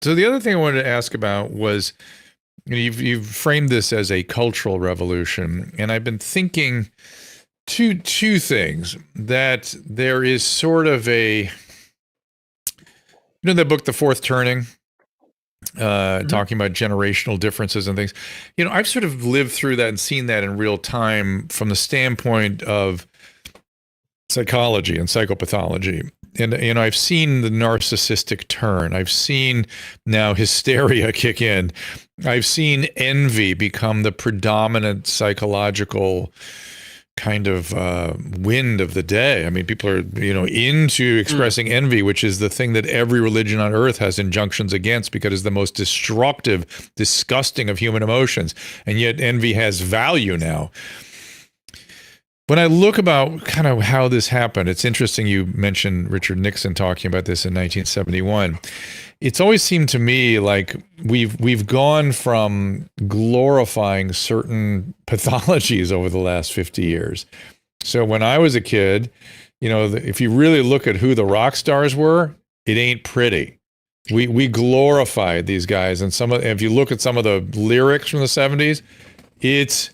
So the other thing I wanted to ask about was, you've framed this as a cultural revolution, and I've been thinking two things. That there is sort of that book, The Fourth Turning? Talking about generational differences and things. I've sort of lived through that and seen that in real time from the standpoint of psychology and psychopathology. And, I've seen the narcissistic turn. I've seen now hysteria kick in. I've seen envy become the predominant psychological kind of wind of the day. I mean, people are, into expressing envy, which is the thing that every religion on earth has injunctions against, because it's the most destructive, disgusting of human emotions. And yet envy has value now. When I look about kind of how this happened, it's interesting you mentioned Richard Nixon talking about this in 1971. It's always seemed to me like we've gone from glorifying certain pathologies over the last 50 years. So when I was a kid, if you really look at who the rock stars were, it ain't pretty. We glorified these guys, and if you look at some of the lyrics from the 70s, it's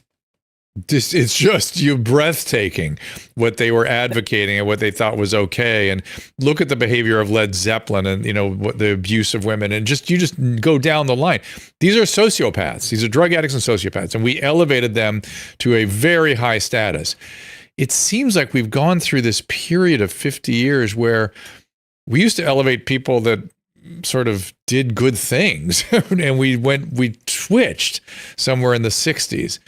just breathtaking what they were advocating and what they thought was okay. And look at the behavior of Led Zeppelin and what the abuse of women, and you just go down the line. These are sociopaths. These are drug addicts and sociopaths, and we elevated them to a very high status. It seems like we've gone through this period of 50 years where we used to elevate people that sort of did good things, and we switched somewhere in the 60s.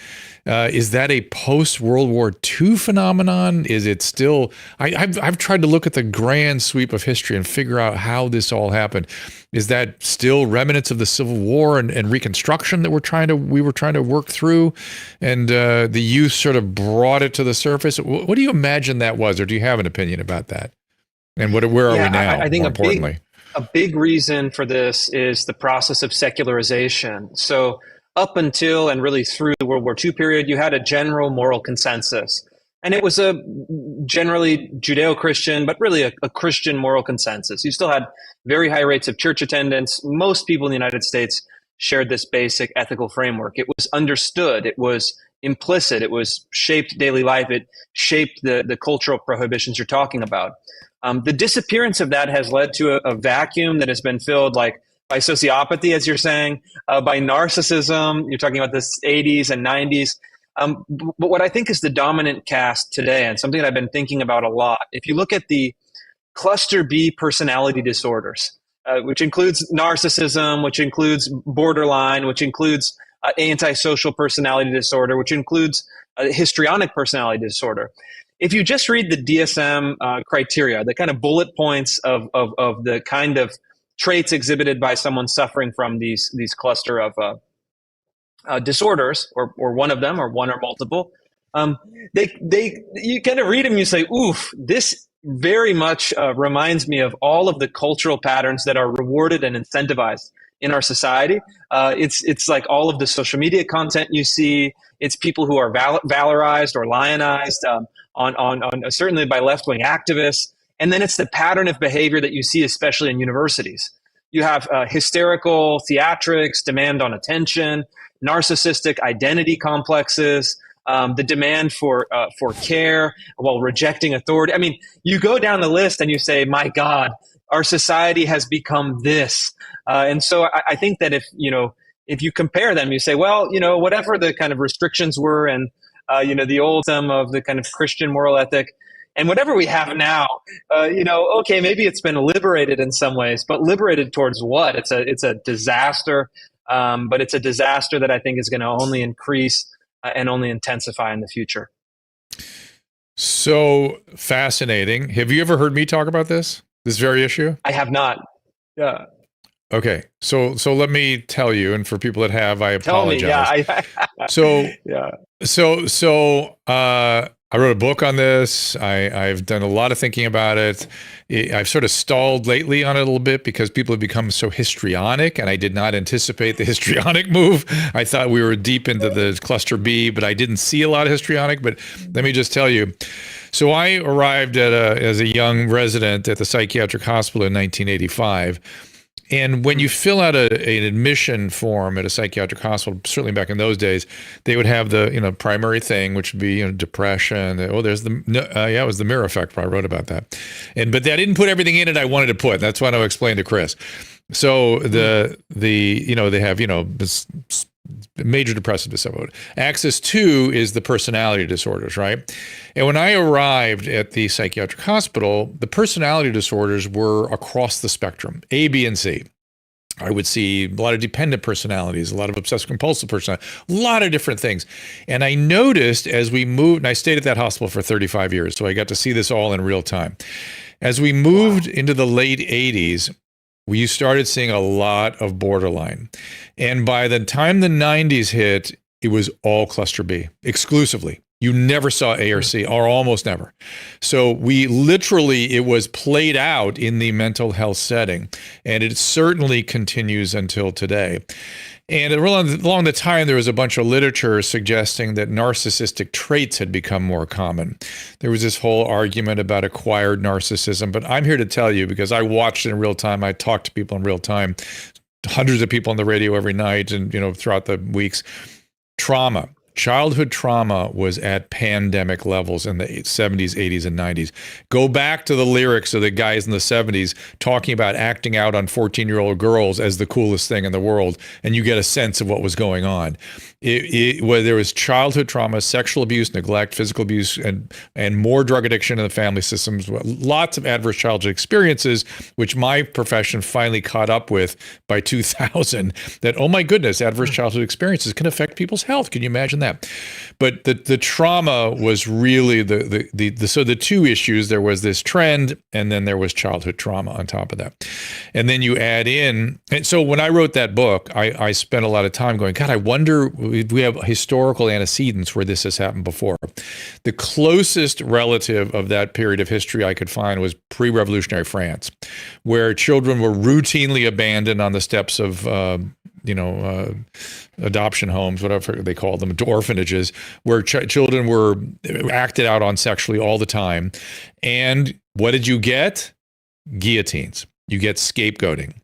Is that a post-World War II phenomenon? Is it still? I've tried to look at the grand sweep of history and figure out how this all happened. Is that still remnants of the Civil War and Reconstruction that we were trying to work through, and the youth sort of brought it to the surface? What do you imagine that was, or do you have an opinion about that? And where are we now? I think more importantly, a big reason for this is the process of secularization. So up until and really through the World War II period, you had a general moral consensus. And it was a generally Judeo-Christian, but really a Christian moral consensus. You still had very high rates of church attendance. Most people in the United States shared this basic ethical framework. It was understood. It was implicit. It was shaped daily life. It shaped the cultural prohibitions you're talking about. The disappearance of that has led to a vacuum that has been filled by sociopathy, as you're saying, by narcissism. You're talking about the 80s and 90s. But what I think is the dominant cast today, and something that I've been thinking about a lot, if you look at the cluster B personality disorders, which includes narcissism, which includes borderline, which includes antisocial personality disorder, which includes histrionic personality disorder. If you just read the DSM criteria, the kind of bullet points of the kind of traits exhibited by someone suffering from these cluster of disorders, or one of them, or one or multiple, You kind of read them, you say, oof, this very much reminds me of all of the cultural patterns that are rewarded and incentivized in our society. It's like all of the social media content you see. It's people who are valorized or lionized on certainly by left-wing activists. And then it's the pattern of behavior that you see, especially in universities. You have hysterical theatrics, demand on attention, narcissistic identity complexes, the demand for care while rejecting authority. I mean, you go down the list and you say, my God, our society has become this. And so I think that if you compare them, you say, well, whatever the kind of restrictions were and, the old of the kind of Christian moral ethic, and whatever we have now, okay, maybe it's been liberated in some ways, but liberated towards what? It's a disaster, but it's a disaster that I think is going to only increase and only intensify in the future. So fascinating. Have you ever heard me talk about this very issue? I have not. Yeah. Okay. So let me tell you, and for people that have, I apologize. Tell me. Yeah. I wrote a book on this. I've done a lot of thinking about it. I've sort of stalled lately on it a little bit because people have become so histrionic, and I did not anticipate the histrionic move. I thought we were deep into the cluster B, but I didn't see a lot of histrionic. But let me just tell you. So I arrived as a young resident at the psychiatric hospital in 1985. And when you fill out an admission form at a psychiatric hospital, certainly back in those days, they would have the primary thing, which would be depression. Oh, there's it was the mirror effect. I wrote about that, but I didn't put everything in it I wanted to put. That's what I explained to Chris. So they have this major depressive disorder. Axis 2 is the personality disorders, right? And when I arrived at the psychiatric hospital, the personality disorders were across the spectrum, A, B, and C. I would see a lot of dependent personalities, a lot of obsessive compulsive personalities, a lot of different things. And I noticed as we moved, and I stayed at that hospital for 35 years, so I got to see this all in real time. As we moved into the late 80s, we started seeing a lot of borderline. And by the time the 90s hit, it was all cluster B, exclusively. You never saw A or C, or almost never. So it was played out in the mental health setting, and it certainly continues until today. And along the time, there was a bunch of literature suggesting that narcissistic traits had become more common. There was this whole argument about acquired narcissism, but I'm here to tell you, because I watched it in real time, I talked to people in real time, hundreds of people on the radio every night and throughout the weeks. Childhood trauma was at pandemic levels in the 70s, 80s, and 90s. Go back to the lyrics of the guys in the 70s talking about acting out on 14-year-old girls as the coolest thing in the world, and you get a sense of what was going on. Where there was childhood trauma, sexual abuse, neglect, physical abuse, and more drug addiction in the family systems, lots of adverse childhood experiences, which my profession finally caught up with by 2000, that, oh my goodness, adverse childhood experiences can affect people's health. Can you imagine that? But the trauma was really so the two issues. There was this trend, and then there was childhood trauma on top of that. And then you add in, and so when I wrote that book, I spent a lot of time going, God, I wonder, we have historical antecedents where this has happened before. The closest relative of that period of history I could find was pre-revolutionary France, where children were routinely abandoned on the steps of adoption homes, whatever they call them, orphanages, where children were acted out on sexually all the time. And what did you get? Guillotines. You get scapegoating.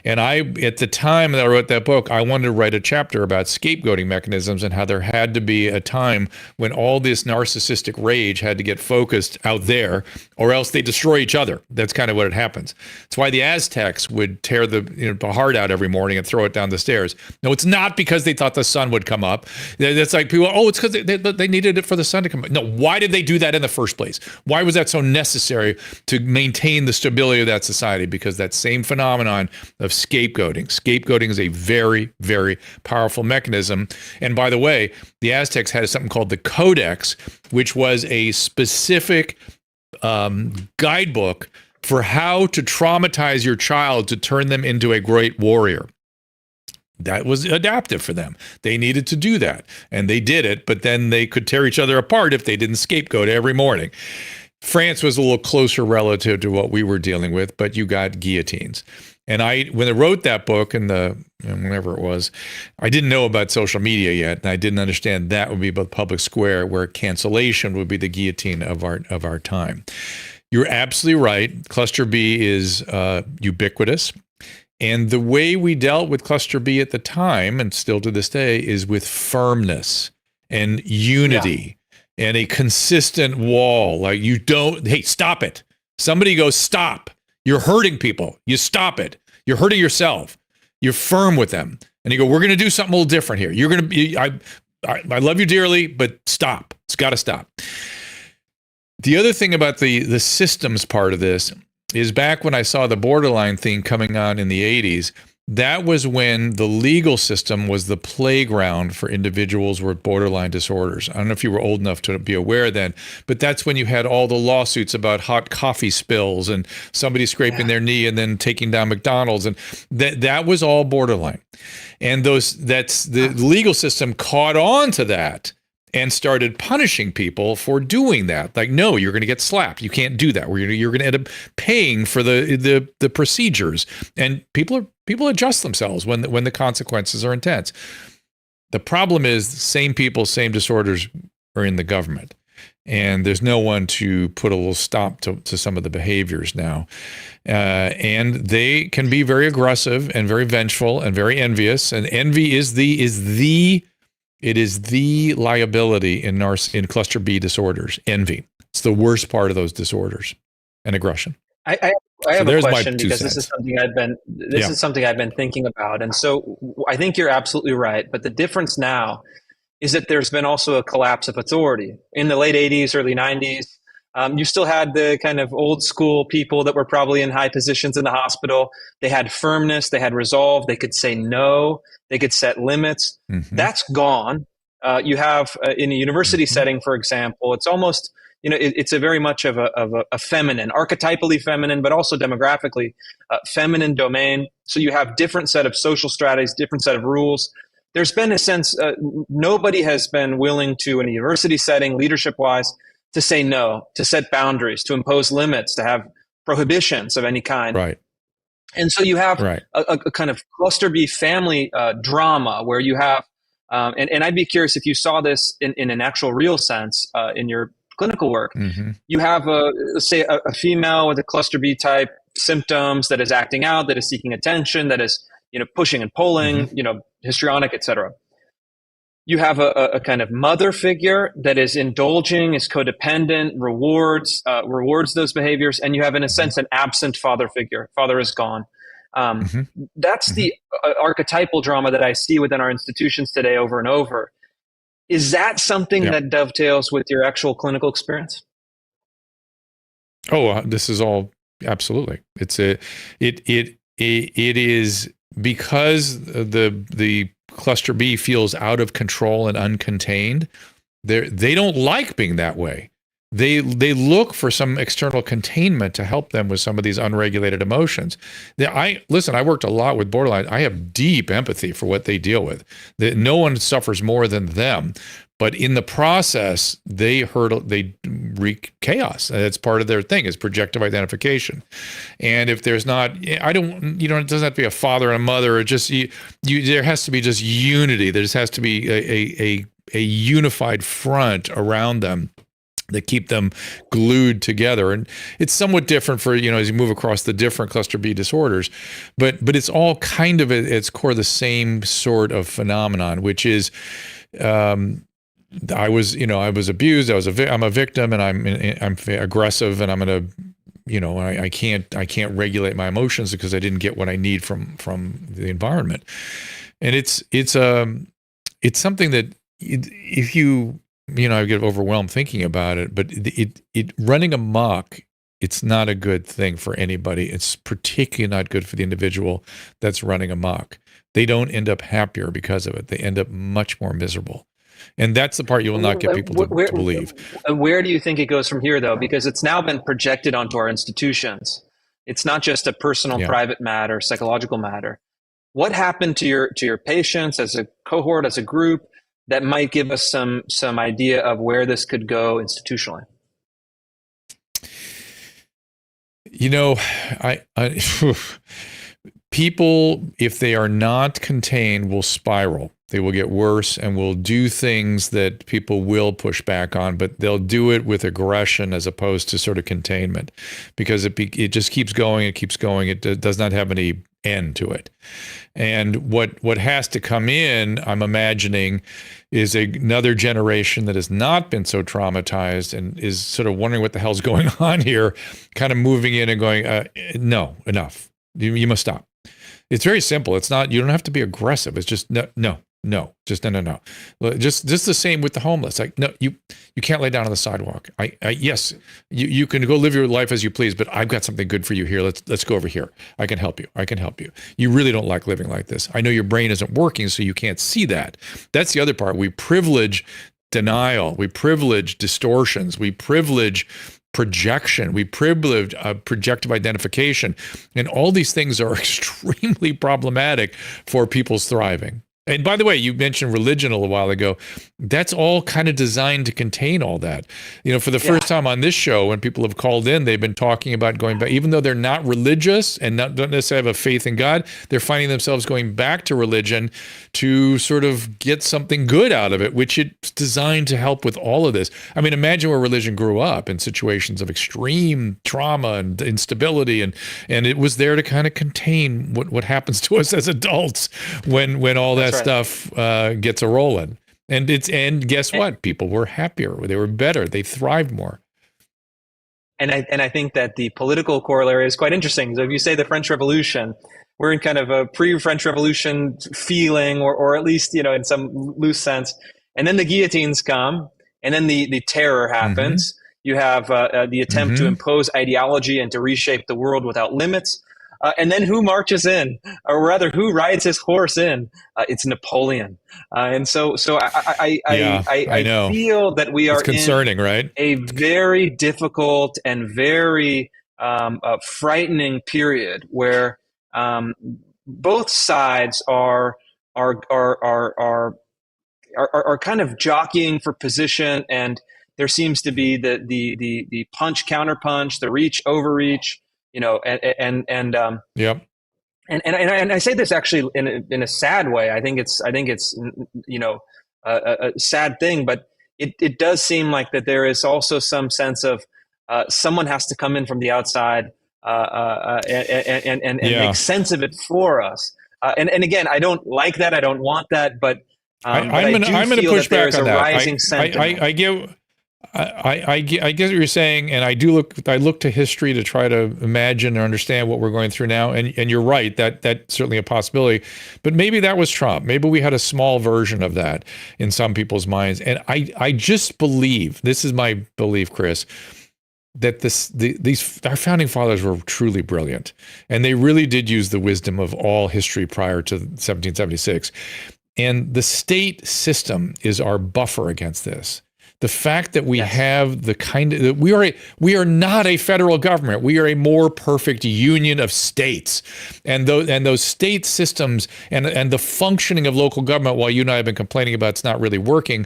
And at the time that I wrote that book, I wanted to write a chapter about scapegoating mechanisms and how there had to be a time when all this narcissistic rage had to get focused out there, or else they destroy each other. That's kind of what happens. It's why the Aztecs would tear the heart out every morning and throw it down the stairs. No, it's not because they thought the sun would come up. That's like people, it's because they needed it for the sun to come up. No, why did they do that in the first place? Why was that so necessary to maintain the stability of that society? Because that same phenomenon of scapegoating. Scapegoating is a very, very powerful mechanism. And by the way, the Aztecs had something called the Codex, which was a specific guidebook for how to traumatize your child to turn them into a great warrior. that was adaptive for them. They needed to do that, and they did it, but then they could tear each other apart if they didn't scapegoat every morning. France was a little closer relative to what we were dealing with, but you got guillotines. And when I wrote that book whenever it was, I didn't know about social media yet, and I didn't understand that would be the public square, where cancellation would be the guillotine of our time. You're absolutely right. Cluster B is ubiquitous. And the way we dealt with Cluster B at the time, and still to this day, is with firmness and unity and a consistent wall. Like, hey, stop it. Somebody goes, stop. You're hurting people. You stop it. You're hurting yourself. You're firm with them. And you go, we're going to do something a little different here. You're going to be, I love you dearly, but stop. It's got to stop. The other thing about the systems part of this is, back when I saw the borderline thing coming on in the 80s, that was when the legal system was the playground for individuals with borderline disorders. I don't know if you were old enough to be aware then, but that's when you had all the lawsuits about hot coffee spills and somebody scraping their knee and then taking down McDonald's, and that was all borderline. And the legal system caught on to that and started punishing people for doing that. Like, no, you're going to get slapped. You can't do that. You're going to end up paying for the procedures. And people adjust themselves when the consequences are intense. The problem is, same people, same disorders are in the government. And there's no one to put a little stop to some of the behaviors now. And they can be very aggressive and very vengeful and very envious. And envy is the liability in cluster B disorders. Envy. It's the worst part of those disorders, and aggression. I have a question, because this is something I've been thinking about. And so I think you're absolutely right. But the difference now is that there's been also a collapse of authority. In the late 80s, early 90s, you still had the kind of old school people that were probably in high positions in the hospital. They had firmness, they had resolve, they could say no, they could set limits. Mm-hmm. That's gone. You have in a university setting, for example, it's almost, it's a very much of a feminine, archetypally feminine, but also demographically feminine domain. So you have different set of social strategies, different set of rules. There's been a sense, nobody has been willing to, in a university setting, leadership-wise, to say no, to set boundaries, to impose limits, to have prohibitions of any kind. Right. And so you have a kind of cluster B family drama where you have, and I'd be curious if you saw this in an actual real sense in your clinical work. Mm-hmm. You have, let's say, a female with a cluster B type symptoms that is acting out, that is seeking attention, that is pushing and pulling, histrionic, etc. You have a kind of mother figure that is indulging, is codependent, rewards those behaviors, and you have, in a sense, an absent father figure. Father is gone. That's the archetypal drama that I see within our institutions today over and over. Is that something that dovetails with your actual clinical experience? Oh, this is all absolutely. It is because the cluster B feels out of control and uncontained. They don't like being that way. They look for some external containment to help them with some of these unregulated emotions. I worked a lot with borderline. I have deep empathy for what they deal with. No one suffers more than them, but in the process, they wreak chaos. That's part of their thing, is projective identification. And if there's not, it doesn't have to be a father and a mother, or just there has to be just unity. There just has to be a unified front around them that keep them glued together. And it's somewhat different for, as you move across the different cluster B disorders, but it's all kind of at its core the same sort of phenomenon, which is, I was abused. I'm a victim, and I'm aggressive, and I'm going to, I can't regulate my emotions because I didn't get what I need from the environment. And it's something that if you, I get overwhelmed thinking about it, but it running amok, it's not a good thing for anybody. It's particularly not good for the individual that's running amok. They don't end up happier because of it. They end up much more miserable. And that's the part you will not get people to believe. Where do you think it goes from here, though? Because it's now been projected onto our institutions. It's not just a personal, private matter, psychological matter. what happened to your patients as a cohort, as a group, that might give us some idea of where this could go institutionally? You know, people, if they are not contained, will spiral. They will get worse and will do things that people will push back on, but they'll do it with aggression as opposed to sort of containment, because it just keeps going. It keeps going. It does not have any end to it. And what has to come in, I'm imagining, is another generation that has not been so traumatized and is sort of wondering what the hell's going on here, kind of moving in and going, no, enough. You must stop. It's very simple. It's not, you don't have to be aggressive. It's just no, just no. Just the same with the homeless. Like, no, you can't lay down on the sidewalk. Yes, you can go live your life as you please, but I've got something good for you here. Let's go over here. I can help you. You really don't like living like this. I know your brain isn't working, so you can't see that. That's the other part. We privilege denial. We privilege distortions. We privilege projection. We privilege projective identification. And all these things are extremely problematic for people's thriving. And by the way, you mentioned religion a little while ago. That's all kind of designed to contain all that. You know, for the first time on this show, when people have called in, they've been talking about going back, even though they're not religious and don't necessarily have a faith in God, they're finding themselves going back to religion to sort of get something good out of it, which it's designed to help with all of this. I mean, imagine where religion grew up in situations of extreme trauma and instability, and it was there to kind of contain what happens to us as adults when all that stuff gets a rolling. And guess what? People were happier. They were better. They thrived more. And I think that the political corollary is quite interesting. So if you say the French Revolution, we're in kind of a pre-French Revolution feeling, or at least, you know, in some loose sense. And then the guillotines come, and then the terror happens. Mm-hmm. You have the attempt to impose ideology and to reshape the world without limits. And then who marches in, or rather, who rides his horse in? It's Napoleon. And so I know. feel that we are concerning, right? A very difficult and very frightening period where both sides are kind of jockeying for position, and there seems to be the punch counterpunch, the reach overreach. You know, and I say this actually in a sad way. I think it's you know, a sad thing, but it does seem like that there is also some sense of someone has to come in from the outside and make sense of it for us. And again, I don't like that. I don't want that. But I'm going to push back on that. I get what you're saying, and I look to history to try to imagine or understand what we're going through now. And you're right, that's certainly a possibility. But maybe that was Trump. Maybe we had a small version of that in some people's minds. And I just believe, this is my belief, Chris, that these our founding fathers were truly brilliant, and they really did use the wisdom of all history prior to 1776. And the state system is our buffer against this. The fact that we have the kind of we are not a federal government. We are a more perfect union of states, and those state systems and the functioning of local government. While you and I have been complaining about it's not really working,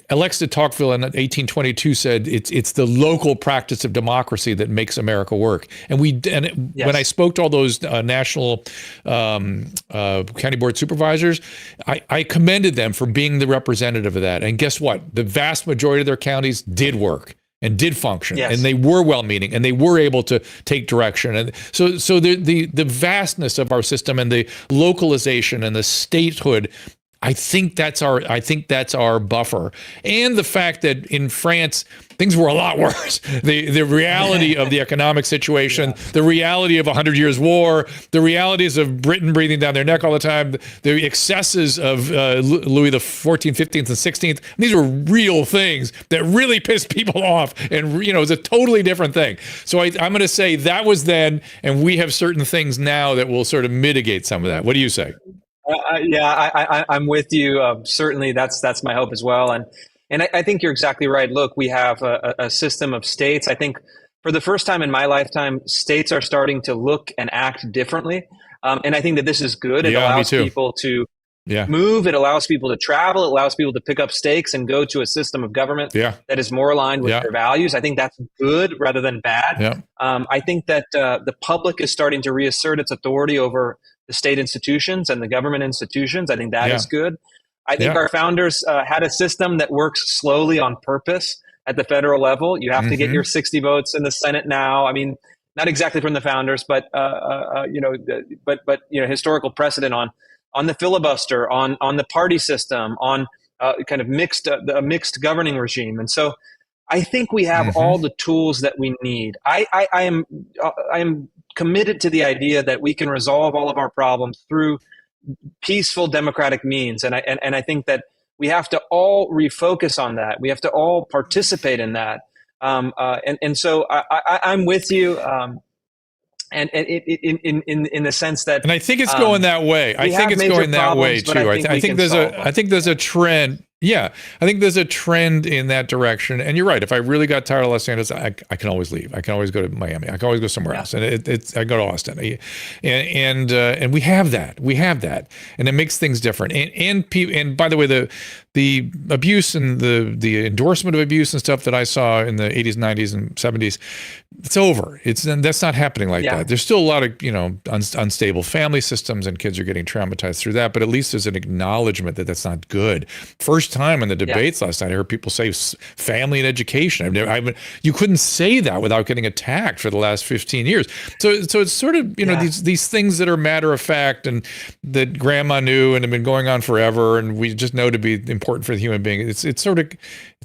Alexis de Tocqueville in 1822 said it's the local practice of democracy that makes America work. And when I spoke to all those national county board supervisors, I commended them for being the representative of that. And guess what? The vast majority of their counties did work and did function, and they were well-meaning, and they were able to take direction. And so the vastness of our system and the localization and the statehood, I think that's our buffer. And the fact that in France, things were a lot worse. The reality of the economic situation, the reality of 100 Years' War, the realities of Britain breathing down their neck all the time, the excesses of Louis the 14th, 15th, and 16th. These were real things that really pissed people off. And, you know, it's a totally different thing. So I'm going to say that was then, and we have certain things now that will sort of mitigate some of that. What do you say? I'm with you. Certainly, that's my hope as well. And I think you're exactly right. Look, we have a system of states. I think for the first time in my lifetime, states are starting to look and act differently. And I think that this is good. It Yeah, me allows too. people to Yeah. move. It allows people to travel. It allows people to pick up stakes and go to a system of government Yeah. that is more aligned with Yeah. their values. I think that's good rather than bad. Yeah. I think that the public is starting to reassert its authority over the state institutions and the government institutions. I think that is good. I think our founders had a system that works slowly on purpose at the federal level. You have to get your 60 votes in the Senate now. I mean, not exactly from the founders, but historical precedent on the filibuster, on the party system, on kind of a mixed governing regime. And so I think we have all the tools that we need. I am committed to the idea that we can resolve all of our problems through peaceful democratic means. And I think that we have to all refocus on that. We have to all participate in that. So I'm with you. And in the sense that, and I think it's going that way. I think it's going that way too. I think there's a trend. Yeah, I think there's a trend in that direction. And you're right. If I really got tired of Los Angeles, I can always leave. I can always go to Miami. I can always go somewhere else. And I go to Austin. And we have that. We have that, and it makes things different. And by the way, the abuse and the endorsement of abuse and stuff that I saw in the 80s, 90s, and 70s, it's over. That's not happening like that. There's still a lot of unstable family systems, and kids are getting traumatized through that. But at least there's an acknowledgement that that's not good. First time in the debates last night, I heard people say family and education. You couldn't say that without getting attacked for the last 15 years. So it's sort of these things that are matter of fact and that grandma knew and have been going on forever, and we just know to be important for the human being. It's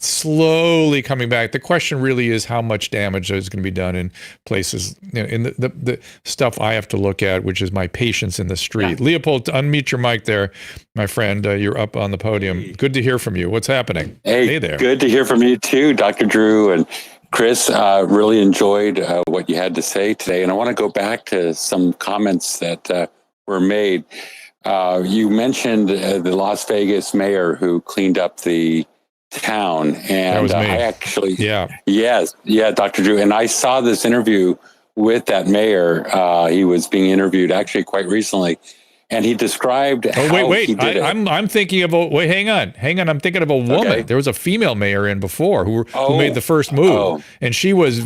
slowly coming back. The question really is how much damage is going to be done in places, in the stuff I have to look at, which is my patience in the street. Leopold, unmute your mic there, my friend. You're up on the podium. Good to hear from you. What's happening? Hey there. Good to hear from you too, Dr. Drew and Chris. Really enjoyed what you had to say today. And I want to go back to some comments that were made. You mentioned the Las Vegas mayor who cleaned up the town. And that was me. I actually, Dr. Drew. And I saw this interview with that mayor. He was being interviewed actually quite recently. And he described how he did it. I'm thinking of hang on. I'm thinking of a woman. Okay. There was a female mayor in before who made the first move, and she was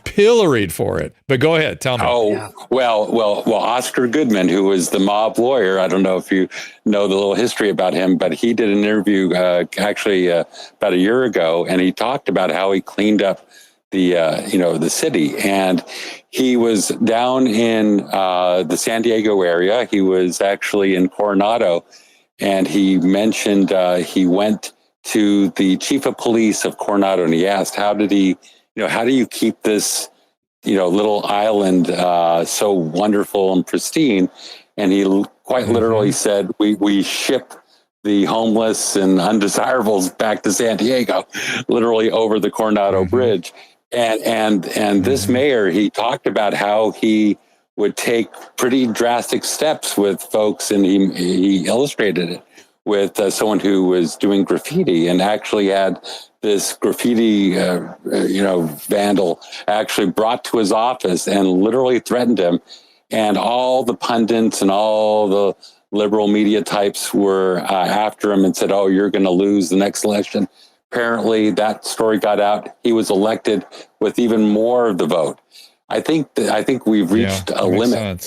pilloried for it. But go ahead, tell me. Well, Oscar Goodman, who was the mob lawyer. I don't know if you know the little history about him, but he did an interview actually about a year ago, and he talked about how he cleaned up the city. And he was down in the San Diego area. He was actually in Coronado, and he mentioned he went to the chief of police of Coronado, and he asked, how do you keep this, little island so wonderful and pristine? And he quite literally said, we ship the homeless and undesirables back to San Diego, literally over the Coronado Bridge. And this mayor, he talked about how he would take pretty drastic steps with folks, and he illustrated it with someone who was doing graffiti, and actually had this graffiti, vandal actually brought to his office and literally threatened him. And all the pundits and all the liberal media types were after him and said, "Oh, you're going to lose the next election." Apparently, that story got out. He was elected with even more of the vote. I think we've reached a limit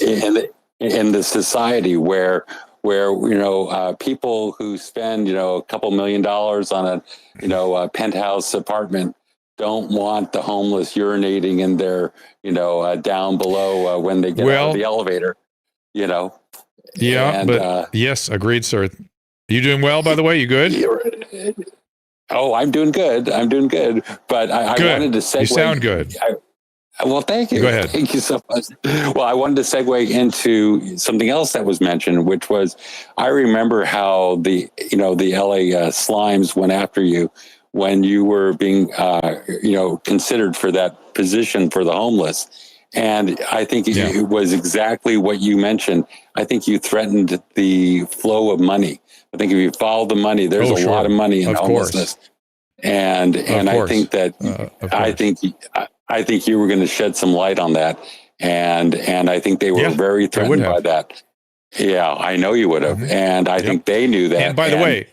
in the society where people who spend a couple $1 million on a penthouse apartment don't want the homeless urinating in their down below when they get out of the elevator. Yeah, yes, agreed, sir. You doing well, by the way? You good? Oh, I'm doing good. But I wanted to segue. You sound good. Well, thank you. Go ahead. Thank you so much. Well, I wanted to segue into something else that was mentioned, which was, I remember how the LA Slimes went after you when you were being, considered for that position for the homeless. And I think it was exactly what you mentioned. I think you threatened the flow of money. I think if you follow the money, there's a lot of money in homelessness. And I think that I think you were going to shed some light on that. And I think they were very threatened by that. Yeah, I know you would have. And I think they knew that. And by the way,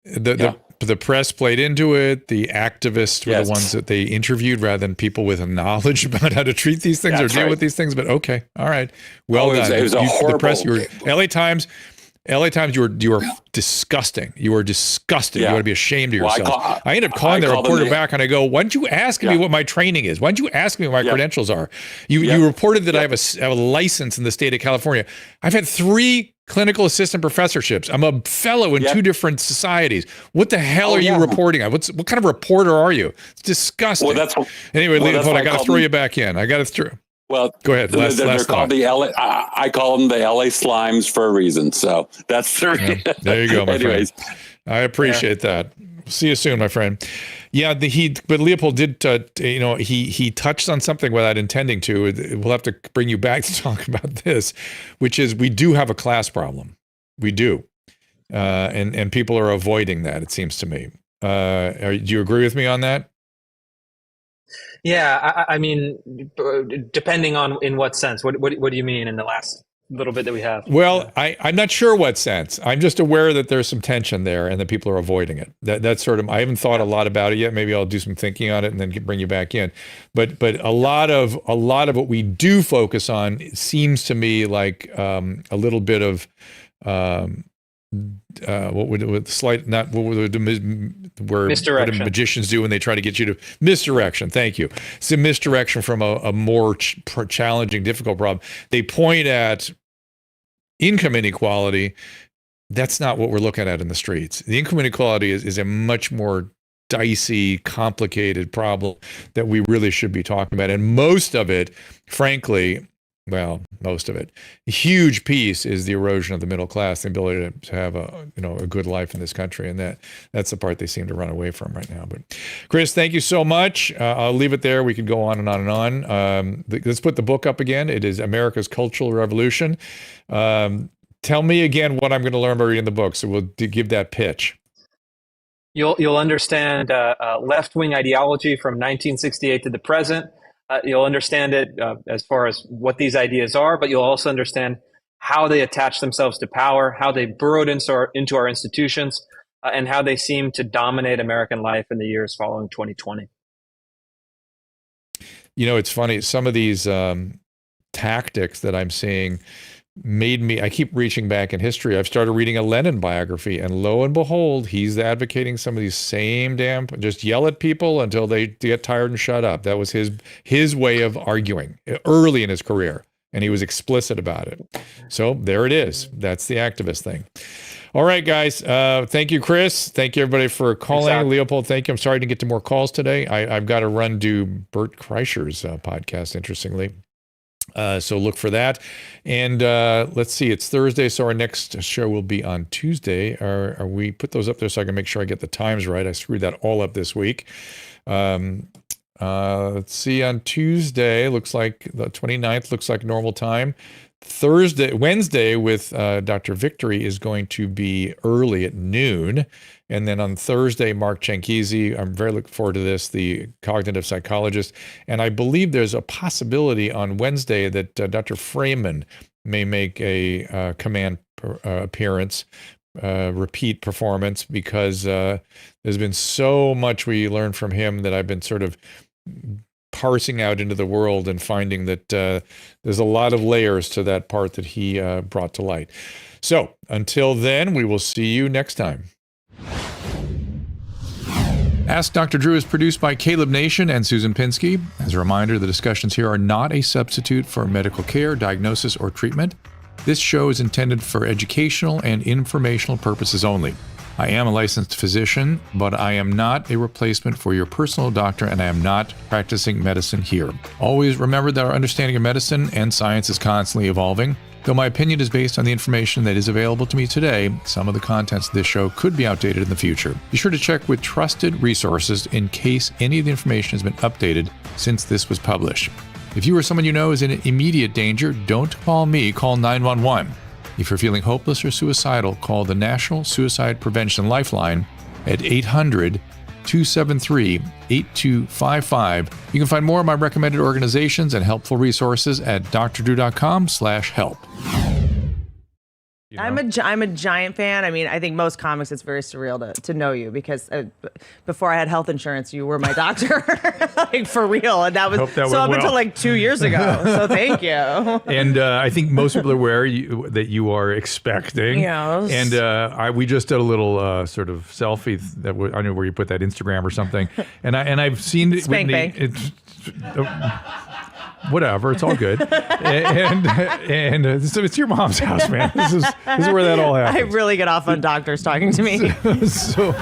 the press played into it. The activists were the ones that they interviewed rather than people with knowledge about how to treat these things or deal with these things. But okay, all right, well done. It was a horrible. The press, you were LA Times, you were disgusting. You were disgusting. You ought to be ashamed of yourself. I ended up calling the reporter back and I go, why don't you ask me what my training is? Why don't you ask me what my credentials are? You reported that I have a license in the state of California. I've had 3 clinical assistant professorships. I'm a fellow in 2 different societies. What the hell are you reporting on? What kind of reporter are you? It's disgusting. Well, anyway, Leopold, I got to throw you back in. I got to throw. Well, go ahead. They're called the LA. I call them the LA Slimes for a reason. So that's the reason. There you go, my friend. I appreciate that. See you soon, my friend. Yeah, but Leopold did. He touched on something without intending to. We'll have to bring you back to talk about this, which is we do have a class problem. We do, and people are avoiding that. It seems to me. Do you agree with me on that? Yeah, I mean, depending on in what sense. What do you mean in the last little bit that we have? Well, I'm not sure what sense. I'm just aware that there's some tension there and that people are avoiding it. That's sort of, I haven't thought a lot about it yet. Maybe I'll do some thinking on it and then bring you back in. But a lot of what we do focus on seems to me like a little bit of misdirection. What do magicians do when they try to get you to misdirection? Thank you. It's a misdirection from a more challenging, difficult problem. They point at income inequality. That's not what we're looking at in the streets. The income inequality is a much more dicey, complicated problem that we really should be talking about. And most of it, frankly, a huge piece is the erosion of the middle class, the ability to have a good life in this country, and that's the part they seem to run away from right now. But Chris, thank you so much. I'll leave it there. We could go on and on and on. Let's put the book up again. It is America's Cultural Revolution. Tell me again what I'm going to learn by reading the book. So we'll give that pitch. You'll understand left-wing ideology from 1968 to the present. You'll understand it as far as what these ideas are, but you'll also understand how they attach themselves to power, how they burrowed into our institutions, and how they seem to dominate American life in the years following 2020. It's funny. Some of these tactics that I'm seeing I keep reaching back in history. I've started reading a Lenin biography, and lo and behold, he's advocating some of these same just yell at people until they get tired and shut up. That was his way of arguing early in his career, and he was explicit about it. So there it is. That's the activist thing. All right, guys. Thank you, Chris. Thank you, everybody, for calling. Exactly. Leopold, thank you. I'm sorry to get to more calls today. I've got to run do Bert Kreischer's podcast, interestingly. So look for that. And let's see, it's Thursday, so our next show will be on Tuesday. Are we put those up there so I can make sure I get the times right? I screwed that all up this week. Let's see, on Tuesday, looks like the 29th, looks like normal time. Wednesday with Dr. Victory is going to be early at noon. And then on Thursday, Mark Chankisi, I'm very looking forward to this, the cognitive psychologist. And I believe there's a possibility on Wednesday that Dr. Freeman may make a command appearance, repeat performance, because there's been so much we learned from him that I've been sort of parsing out into the world and finding that there's a lot of layers to that part that he brought to light. So until then, we will see you next time. Ask Dr. Drew is produced by Caleb Nation and Susan Pinsky. As a reminder, the discussions here are not a substitute for medical care, diagnosis, or treatment. This show is intended for educational and informational purposes only. I am a licensed physician, but I am not a replacement for your personal doctor, and I am not practicing medicine here. Always remember that our understanding of medicine and science is constantly evolving. Though my opinion is based on the information that is available to me today, some of the contents of this show could be outdated in the future. Be sure to check with trusted resources in case any of the information has been updated since this was published. If you or someone you know is in immediate danger, don't call me, call 911. If you're feeling hopeless or suicidal, call the National Suicide Prevention Lifeline at 800-273-8255. You can find more of my recommended organizations and helpful resources at drdrew.com/help. You know? I'm a giant fan. I mean, I think most comics, it's very surreal to know you because before I had health insurance, you were my doctor, like for real. And that was Hope that so went up well. until like 2 years ago. So thank you. And I think most people are aware that you are expecting. Yes. And we just did a little sort of selfie that I don't know where you put that, Instagram or something. And I've seen it. Spank Whitney, bank. Whatever, it's all good. and so it's your mom's house, man. This is where that all happens. I really get off on doctors talking to me. So